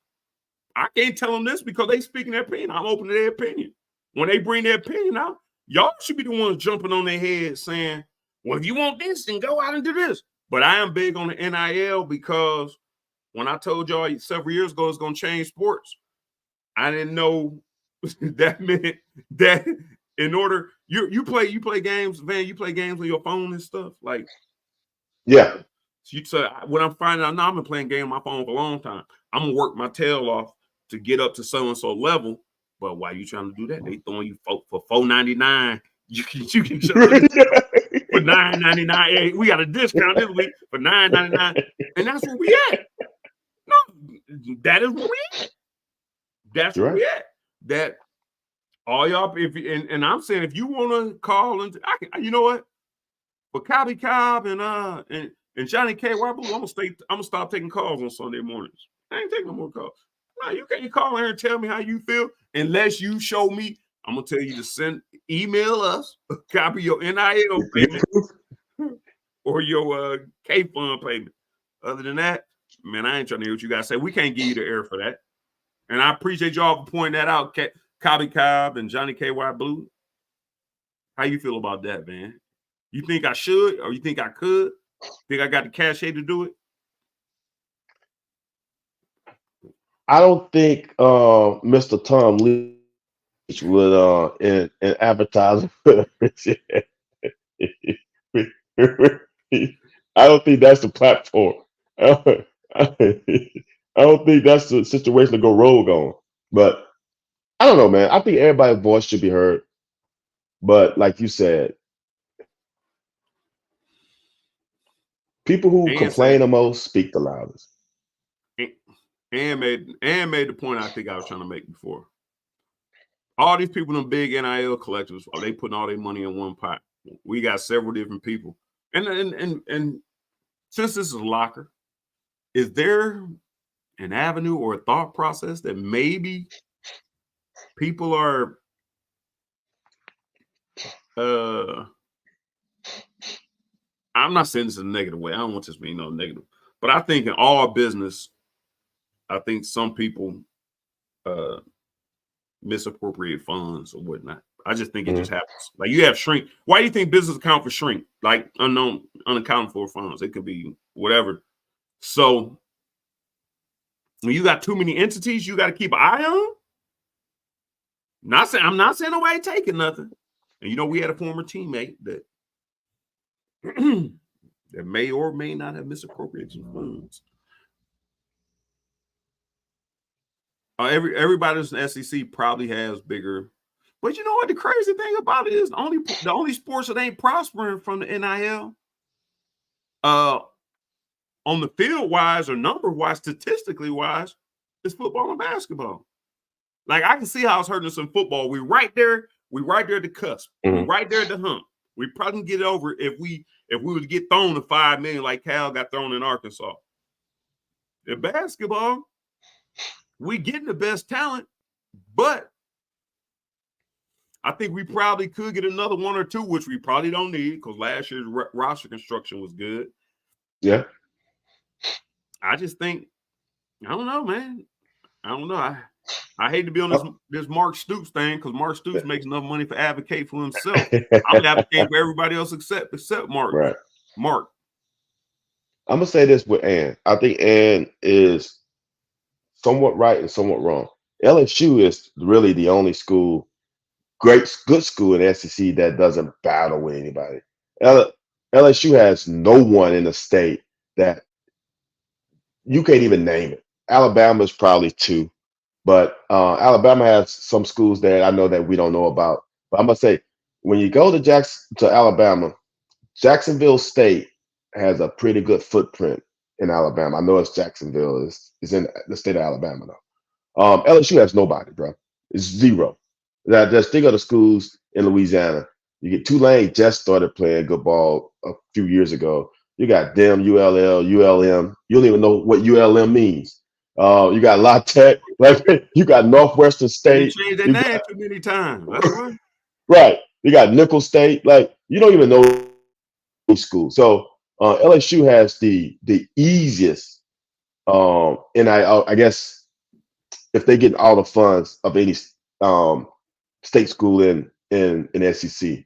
I can't tell them this because they speaking their opinion. I'm open to their opinion. When they bring their opinion out, y'all should be the ones jumping on their head saying, well, if you want this, then go out and do this. But I am big on the NIL because when I told y'all several years ago it's going to change sports, I didn't know that meant that in order you play games, Van, you play games on your phone and stuff. Like, yeah. So when I'm finding out now, I've been playing game on my phone for a long time. I'm gonna work my tail off to get up to so and so level. But why you trying to do that? They throwing you for $4.99. You can for $9.99. Hey, we got a discount this week for $9.99, and that's where we at. No, that is where we at. That's where we at. That all y'all. And I'm saying if you want to call and you know what, for Cobby Cobb and Johnny K. Blue, I'm gonna stop taking calls on Sunday mornings. I ain't taking no more calls. No, you can't call here and tell me how you feel unless you show me. I'm gonna tell you to email us a copy of your NIL payment or your K fund payment. Other than that, man, I ain't trying to hear what you guys say. We can't give you the air for that. And I appreciate y'all for pointing that out, Cobby Cobb and Johnny K. Blue. How you feel about that, man? You think I should, or you think I could? Think I got the cachet to do it? I don't think Mr. Tom Leach would in advertising. I don't think that's the platform. I don't think that's the situation to go rogue on. But I don't know, man. I think everybody's voice should be heard. But like you said, people who complain the most speak the loudest. And made the point I think I was trying to make before. All these people in big NIL collectors, are they putting all their money in one pot? We got several different people. And since this is a locker, is there an avenue or a thought process that maybe people are I'm not saying this in a negative way. I don't want this to be negative. But I think in all business, I think some people misappropriate funds or whatnot. I just think it just happens. Like you have shrink. Why do you think business account for shrink? Like unaccounted for funds. It could be whatever. So when you got too many entities, you got to keep an eye on. I'm not saying nobody taking nothing. And we had a former teammate that that may or may not have misappropriated some funds. Everybody in the SEC probably has bigger, but you know what? The crazy thing about it is the only sports that ain't prospering from the NIL, on the field wise or number wise, statistically wise, is football and basketball. Like I can see how it's hurting us in football. We right there at the cusp. We right there at the hump. We probably can get it over if we would get thrown to $5 million like Cal got thrown in Arkansas. In basketball, we getting the best talent, but I think we probably could get another one or two, which we probably don't need because last year's roster construction was good. Yeah. I just think, I don't know, man. I don't know. I hate to be on this Mark Stoops thing because Mark Stoops makes enough money to advocate for himself. I'm advocating for everybody else except Mark. Right. Mark. I'm gonna say this with Ann. I think Ann is somewhat right and somewhat wrong. LSU is really the only school, good school in the SEC that doesn't battle with anybody. LSU has no one in the state that you can't even name it. Alabama is probably two, but Alabama has some schools that I know that we don't know about. But I'm gonna say, when you go to Alabama, Jacksonville State has a pretty good footprint in Alabama. I know it's Jacksonville. It's in the state of Alabama though. LSU has nobody, bro. It's zero. Just think of the schools in Louisiana. You get Tulane just started playing good ball a few years ago. You got them, ULL, ULM. You don't even know what ULM means. You got La Tech, like you got Northwestern And they State. changed their You name got too many times. That's right. right. You got Nickel State. Like you don't even know school. So LSU has the easiest, and I guess if they get all the funds of any um, state school in SEC.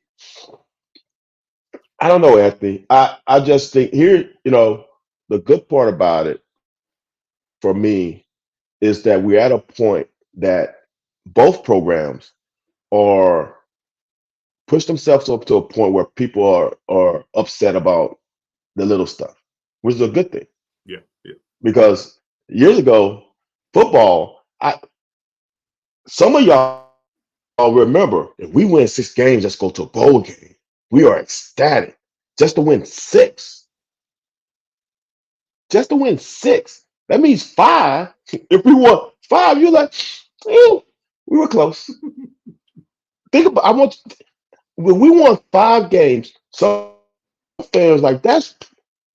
I don't know, Anthony. I just think here, the good part about it for me is that we're at a point that both programs are push themselves up to a point where people are upset about the little stuff, which is a good thing. Yeah, yeah. Because years ago, football, some of y'all remember if we win 6 games, let's go to a bowl game. We are ecstatic. Just to win six. Just to win six. That means five. If we won five, you're like, we were close. Think about when we won 5 games, some fans like that's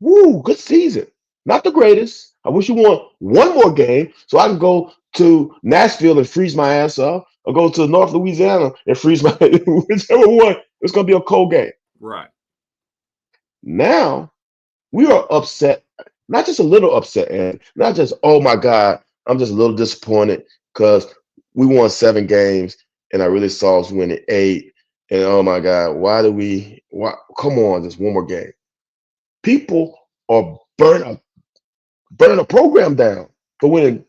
good season. Not the greatest. I wish you won one more game so I can go to Nashville and freeze my ass off, or go to North Louisiana and freeze my whichever one. It's gonna be a cold game. Right. Now we are upset, not just a little upset, and not just, oh my God, I'm just a little disappointed because we won 7 games and I really saw us winning 8. And oh my God, why come on, just one more game. People are burning a program down for winning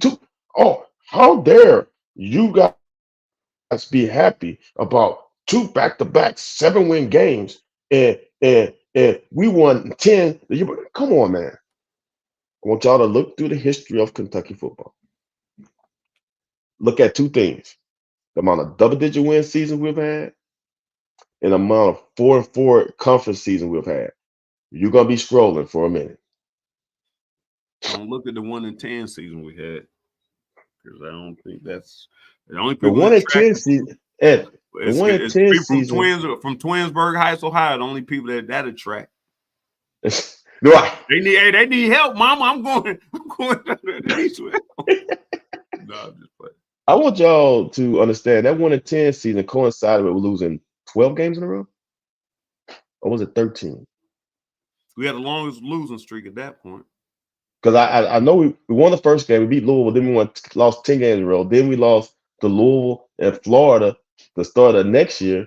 two. Oh, how dare you guys be happy about 2 back-to-back 7-win games and we won 10 the year. Come on, man. I want y'all to look through the history of Kentucky football. Look at 2 things: the amount of double-digit win seasons we've had, and the amount of 4-4 conference season we've had. You're gonna be scrolling for a minute. Don't look at the 1-10 season we had, because I don't think that's the only The people one that and track. ten season, Ed, the It's, one and it's ten people season. from Twinsburg Heights, Ohio. The only people that attract. No, They need help, Mama. I'm going they need some help. No, I'm just playing. I want y'all to understand that 1 and 10 season coincided with losing 12 games in a row, or was it 13? We had the longest losing streak at that point. Because I know we won the first game, we beat Louisville, then we lost 10 games in a row, then we lost to Louisville and Florida the start of next year.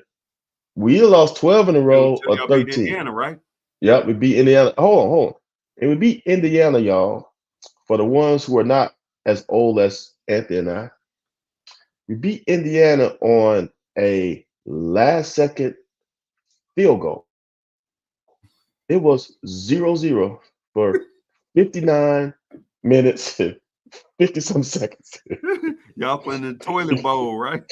We either lost 12 in a row Until or y'all beat 13. Indiana, right? Yep, we beat Indiana. Hold on. And we beat Indiana, y'all. For the ones who are not as old as Anthony and I, we beat Indiana on a last second field goal. It was 0-0 for 59 minutes and 50 some seconds. Y'all playing in the toilet bowl, right?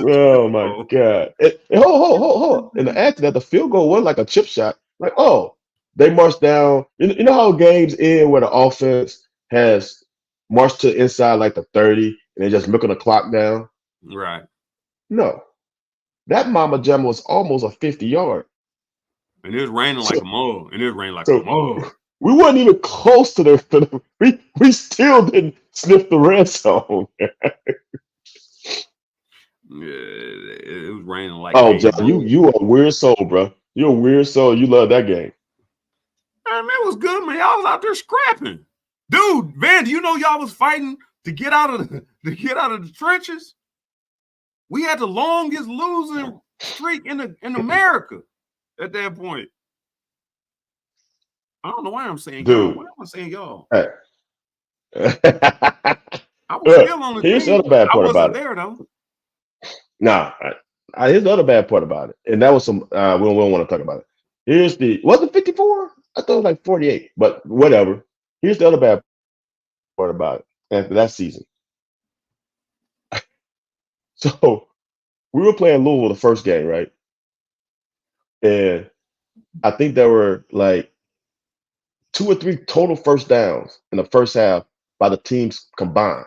Oh my God. Hold. And after that, the field goal was like a chip shot. Like, oh, they marched down. You know how games end where the offense has marched to inside like the 30 and they're just looking the clock down? Right. No. That Mama Jamma was almost a 50-yard. And it was raining like a mug. So we weren't even close to the we still didn't sniff the red zone. Yeah, it was raining like Oh, John, you are a weird soul, bro. You're a weird soul. You love that game. Man, it was good, man. Y'all was out there scrapping. Dude, Van, do you know y'all was fighting to get out of the trenches? We had the longest losing streak in America at that point. I don't know why I'm saying Dude. y'all. Why am I saying y'all? Hey. was still on the Here's the team. other bad part I about wasn't it. there though. Nah, here's the other bad part about it, and that was some. We don't want to talk about it. Here's the was it 54? I thought it was like 48, but whatever. Here's the other bad part about it after that season. So we were playing Louisville the first game, right? And I think there were like 2 or 3 total first downs in the first half by the teams combined.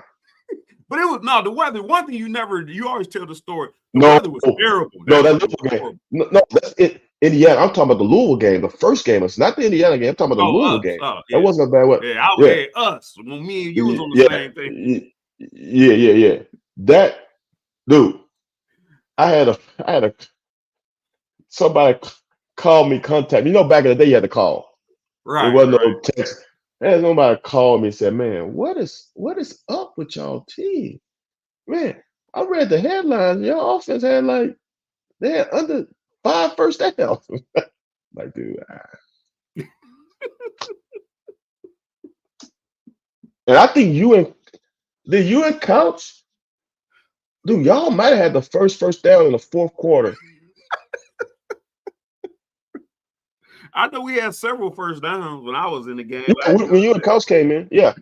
But it was the weather. One thing you always tell the story. The No, weather was terrible. no, That that weather was Louisville game. horrible. No, that's it. Indiana. I'm talking about the Louisville game, the first game. It's not the Indiana game. I'm talking about the Louisville Oh, us. game. Oh, That yeah. wasn't a bad one. Yeah, Yeah, us. When me and you was on the yeah, same thing. yeah. That dude, I had a somebody call me, contact me. You know, back in the day, you had to call. It Right. wasn't no text. And somebody called me and said, "Man, what is up with y'all team? Man, I read the headlines. Your offense had like they had under 5 first downs." Like, dude. And I think you and Couch, dude, y'all might have had the first down in the fourth quarter. I know we had several first downs when I was in the game. Yeah, when you and Couch came in, yeah.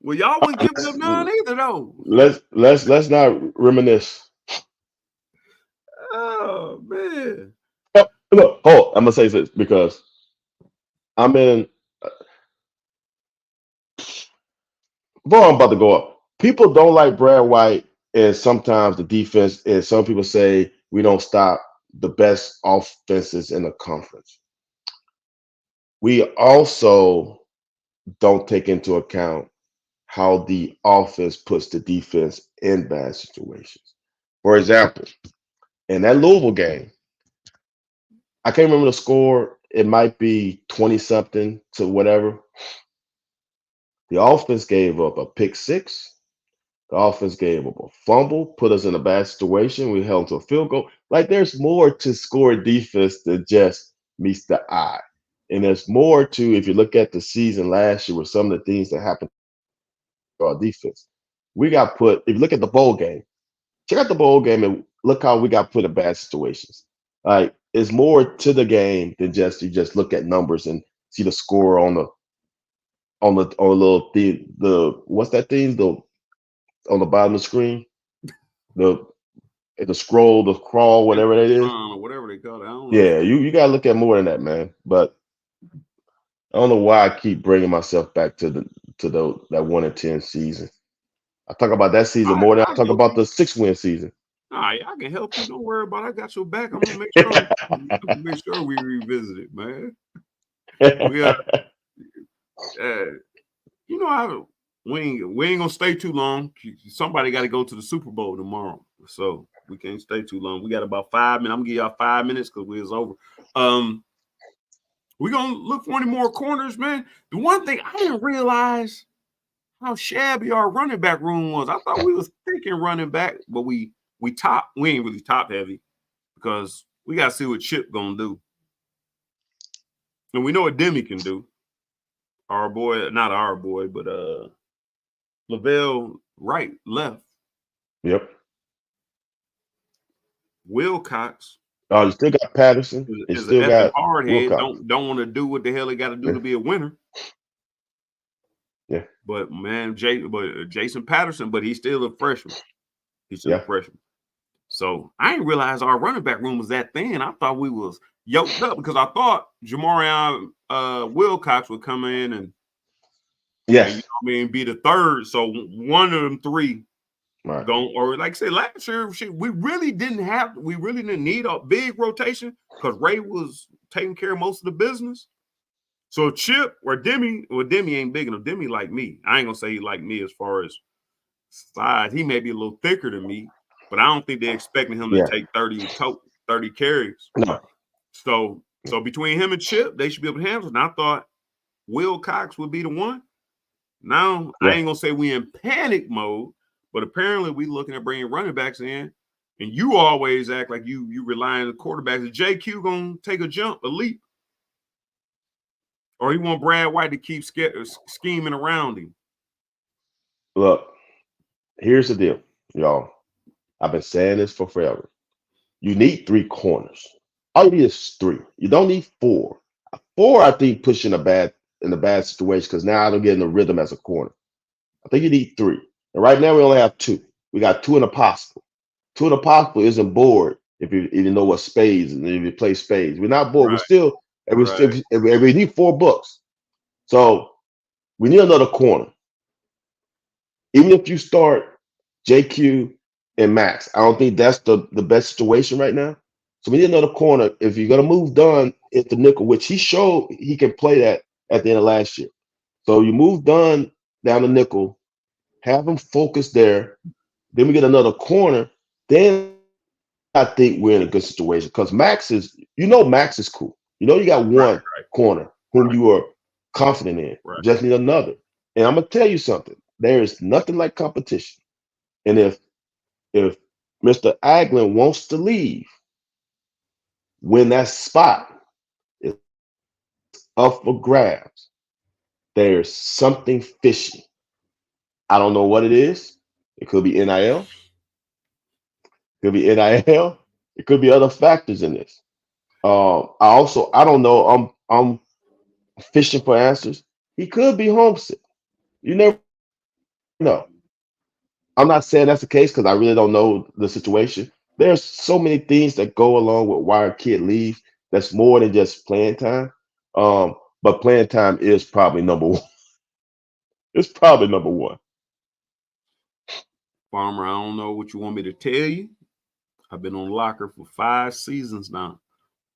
Well, y'all wouldn't give them none either, though. Let's not reminisce. Oh man. Look, I'm gonna say this because I'm in. Before I'm about to go up, people don't like Brad White, and sometimes the defense. And some people say we don't stop the best offenses in the conference. We also don't take into account how the offense puts the defense in bad situations. For example, in that Louisville game, I can't remember the score. It might be 20 something to whatever. The offense gave up a pick six. The offense gave up a fumble, put us in a bad situation. We held to a field goal. Like there's more to score defense than just meets the eye. And there's more to, if you look at the season last year with some of the things that happened to our defense. We got put, if you look at the bowl game, check out the bowl game and look how we got put in bad situations. Like it's more to the game than just you just look at numbers and see the score on the little thing, the what's that thing? The on the bottom of the screen. The scroll, the crawl, whatever that is. Or whatever they call it. I don't know. Yeah, you gotta look at more than that, man. But I don't know why I keep bringing myself back to that 1-10 season. I talk about that season more than I talk about the 6-win season. All right, I can help you. Don't worry about it. I got your back. I'm gonna make sure we revisit it, man. You know we ain't gonna stay too long. Somebody got to go to the Super Bowl tomorrow, so we can't stay too long. We got about 5 minutes. I'm gonna give y'all 5 minutes because we're over. We're gonna look for any more corners, man. The one thing I didn't realize how shabby our running back room was. I thought we was thinking running back, but we ain't really top heavy because we gotta see what Chip gonna do. And we know what Demi can do. Our boy, not our boy, but Lavelle right, left. Yep. Wilcox. Oh, you still got Patterson. You still got hardhead. Don't want to do what the hell he got to do to be a winner. Yeah. But man, Jason Patterson, but he's still a freshman. He's still a freshman. So I didn't realize our running back room was that thin. I thought we was yoked up because I thought Jamarion Wilcox would come in and be the third. So one of them three or like I said, last year we really didn't need a big rotation because Ray was taking care of most of the business. So Chip or Demi ain't big enough. Demi like me. I ain't gonna say he like me as far as size. He may be a little thicker than me, but I don't think they're expecting him to take 30 carries. No. So between him and Chip, they should be able to handle it. And I thought Wilcox would be the one. Now I ain't gonna say we in panic mode, but apparently we looking at bringing running backs in. And you always act like you rely on the quarterbacks. Is JQ gonna take a leap? Or he want Brad White to keep scheming around him? Look, here's the deal, y'all. I've been saying this for forever. You need 3 corners. All you need is 3. You don't need 4. 4, I think, push in a bad situation because now I don't get in the rhythm as a corner. I think you need 3. And right now we only have 2. We got 2 in the possible. 2 in the possible isn't bored if you know what spades and if you play spades. We're not bored. Right. We're still we need 4 books. So we need another corner. Even if you start JQ and Max, I don't think that's the best situation right now. So we need another corner. If you're gonna move Dunn at the nickel, which he showed he can play that at the end of last year. So you move Dunn down the nickel, have him focus there. Then we get another corner. Then I think we're in a good situation because Max is cool. You know you got one corner whom you are confident in. Right. Just need another. And I'm gonna tell you something. There is nothing like competition. And if Mr. Aglin wants to leave when that spot is up for grabs, there's something fishy. I don't know what it is. It could be NIL. It could be NIL. It could be other factors in this. I don't know. I'm fishing for answers. He could be homesick. You never know. I'm not saying that's the case because I really don't know the situation. There's so many things that go along with why a kid leaves. That's more than just playing time. But playing time is probably number 1. It's probably number 1. Farmer, I don't know what you want me to tell you. I've been on locker for 5 seasons now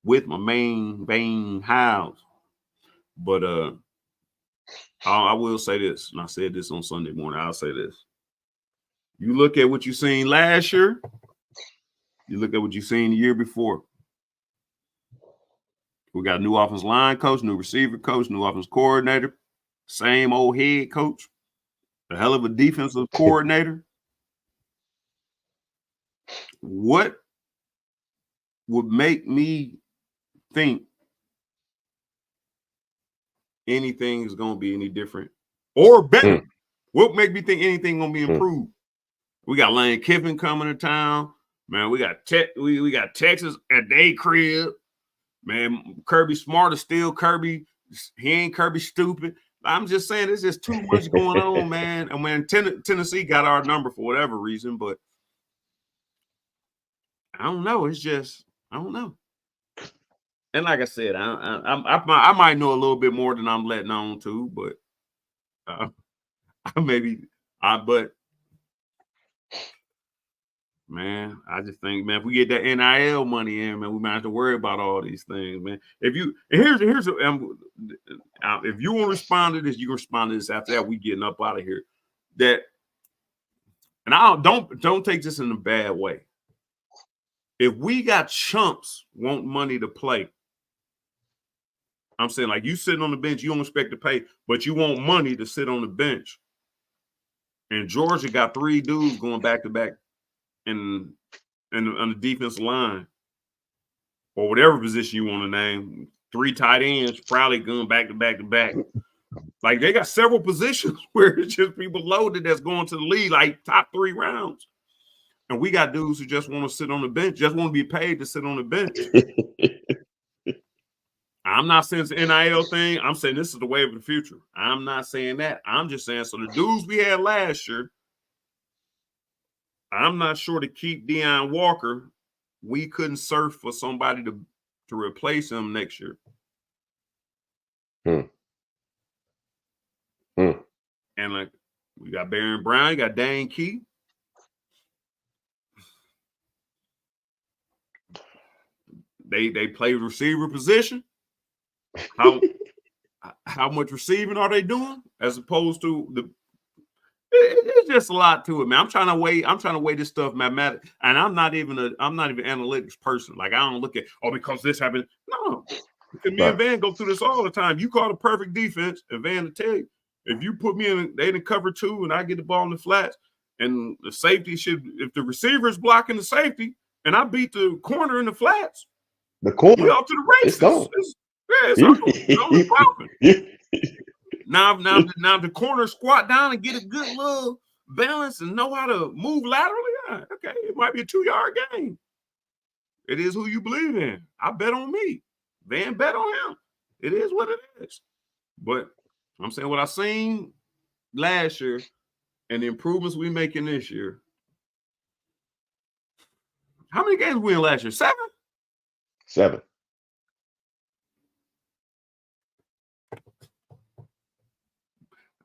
with my main vein house. But I will say this, and I said this on Sunday morning. I'll say this. You look at what you seen last year, you look at what you seen the year before. We got a new offensive line coach, new receiver coach, new offensive coordinator, same old head coach, a hell of a defensive coordinator. What would make me think anything is going to be any different or better? What make me think anything going to be improved? We got Lane Kiffin coming to town. Man, we got we got Texas at their crib. Man, Kirby Smart is still Kirby. He ain't Kirby stupid. I'm just saying there's just too much going on, man. And when Tennessee got our number for whatever reason, but I don't know. It's just I don't know. And like I said, I might know a little bit more than I'm letting on to, but but man, I just think, man, if we get that NIL money in, man, we might have to worry about all these things, man. If you if you want to respond to this, you can respond to this after that. We getting up out of here. That, and I don't take this in a bad way. If we got chumps want money to play, I'm saying like you sitting on the bench, you don't expect to pay, but you want money to sit on the bench. And Georgia got 3 dudes going back to back in on the defensive line or whatever position you want to name. 3 tight ends probably going back to back to back. Like they got several positions where it's just people loaded that's going to the league like top 3 rounds. And we got dudes who just want to sit on the bench, just want to be paid to sit on the bench. I'm not saying it's an NIL thing. I'm saying this is the wave of the future. I'm not saying that. I'm just saying, so the dudes we had last year, I'm not sure to keep Deion Walker. We couldn't search for somebody to replace him next year. And like we got Baron Brown, you got Dane Key. They play receiver position. How much receiving are they doing as opposed to the? It's just a lot to it, man. I'm trying to weigh this stuff mathematically, and I'm not even an analytics person. Like I don't look at because this happened. No, because me and Van go through this all the time. You call the perfect defense, and Van will tell you if you put me in, they didn't cover 2, and I get the ball in the flats, and the safety if the receiver is blocking the safety, and I beat the corner in the flats, the corner we off to the races. Yeah, it's on popping. Now the corner squat down and get a good little balance and know how to move laterally. Yeah, okay, it might be a 2-yard game. It is who you believe in. I bet on me. Van bet on him. It is what it is. But I'm saying what I seen last year and the improvements we making this year. How many games we win last year? 7? 7.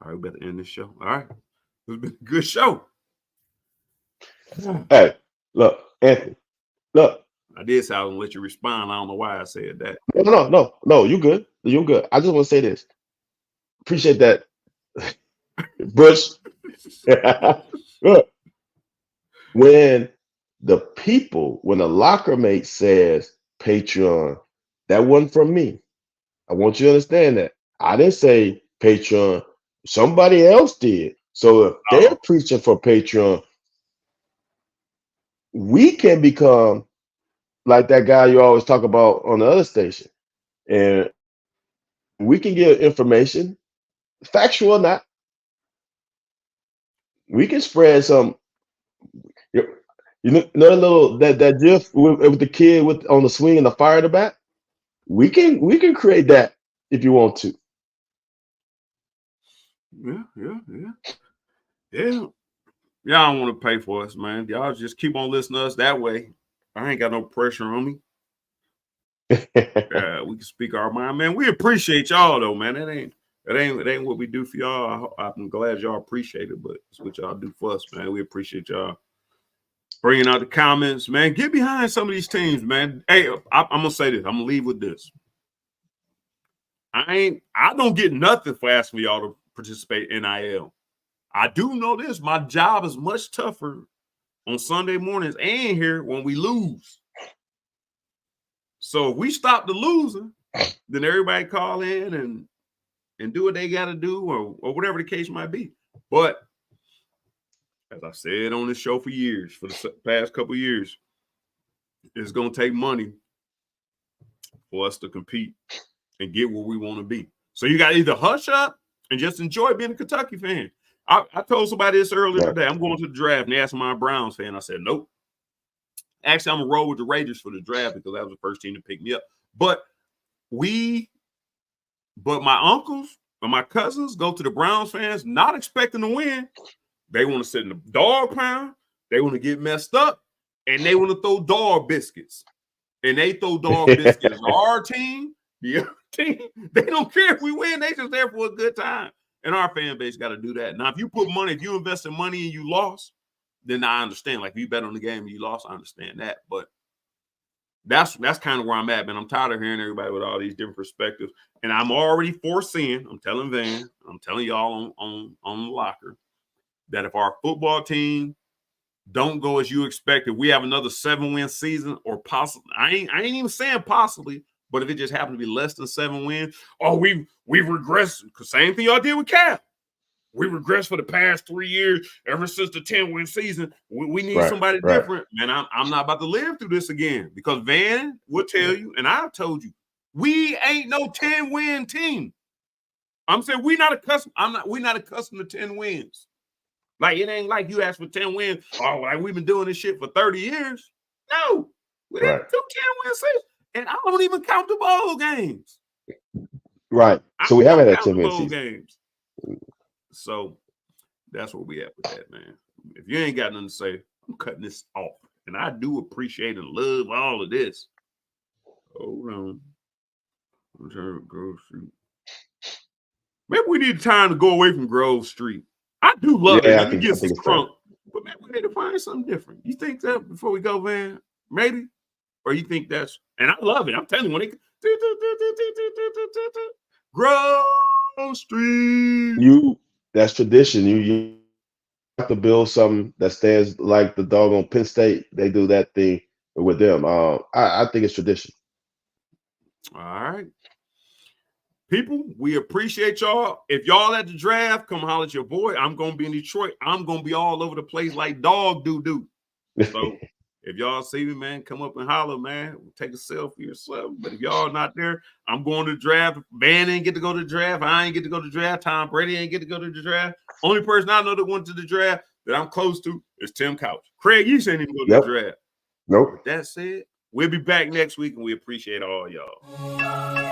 All right, we better end this show. All right. It's been a good show. Hey, look, Anthony, look. I did say I was gonna let you respond. I don't know why I said that. No, you good. You good. I just want to say this. Appreciate that, Bush. Look, when the locker mate says Patreon, that wasn't from me. I want you to understand that. I didn't say Patreon. Somebody else did. So if they're preaching for Patreon, we can become like that guy you always talk about on the other station. And we can get information, factual or not. We can spread some. You know a little that GIF with the kid on the swing and the fire in the back. We can create that if you want to. Yeah. Y'all don't want to pay for us, man. Y'all just keep on listening to us that way. I ain't got no pressure on me. We can speak our mind, man. We appreciate y'all though, man. It ain't what we do for y'all. I'm glad y'all appreciate it, but it's what y'all do for us, man. We appreciate y'all bringing out the comments, man. Get behind some of these teams, man. Hey, I'm gonna say this. I'm gonna leave with this. I don't get nothing for asking y'all to participate in NIL. I do know this. My job is much tougher on Sunday mornings and here when we lose. So if we stop the losing, then everybody call in and do what they got to do or whatever the case might be. But as I said on this show for years, for the past couple of years, it's going to take money for us to compete and get where we want to be. So you got to either hush up and just enjoy being a Kentucky fan. I told somebody this earlier today. I'm going to the draft, and they asked me, "I'm a Browns fan." I said, "Nope." Actually, I'm going to roll with the Raiders for the draft because that was the first team to pick me up. But my uncles and my cousins go to the Browns fans not expecting to win. They want to sit in the dog pound. They want to get messed up, and they want to throw dog biscuits. And they throw dog biscuits. Our team, the other team, they don't care if we win. They just there for a good time. And our fan base got to do that. Now, if you put money, if you invest in money and you lost, then I understand. Like if you bet on the game and you lost, I understand that. But that's kind of where I'm at, man. I'm tired of hearing everybody with all these different perspectives. And I'm already foreseeing, I'm telling Van, I'm telling y'all on the locker, that if our football team don't go as you expected, we have another 7-win season or possibly, I ain't even saying possibly, but if it just happened to be less than 7 wins, we've regressed. Same thing y'all did with Cal. We regressed for the past 3 years. Ever since the 10-win season, we need somebody different. Man, I'm not about to live through this again because Van will tell you, and I've told you, we ain't no 10-win team. I'm saying we're not accustomed to 10 wins. Like it ain't like you asked for 10 wins. Oh, like we've been doing this shit for 30 years. No, we didn't do 10-win seasons. And I don't even count the bowl games. Right. So we haven't had 10 bowl games. So that's where we at with that, man. If you ain't got nothing to say, I'm cutting this off. And I do appreciate and love all of this. Hold on. I'm trying to Grove Street. Maybe we need time to go away from Grove Street. I do love it. Let me get some crunk. But maybe we need to find something different. You think that before we go, Van? Maybe? Or you think that's, and I love it. I'm telling you, when they Grove Street. That's tradition. You have to build something that stands like the doggone Penn State. They do that thing with them. I think it's tradition. All right. People, we appreciate y'all. If y'all at the draft, come holler at your boy. I'm going to be in Detroit. I'm going to be all over the place like dog doo-doo. So If y'all see me, man, come up and holler, man. Take a selfie or something. But if y'all not there, I'm going to the draft. Van ain't get to go to the draft. I ain't get to go to the draft. Tom Brady ain't get to go to the draft. Only person I know that went to the draft that I'm close to is Tim Couch. Craig, you ain't even go to the draft. Nope. With that said, we'll be back next week, and we appreciate all y'all.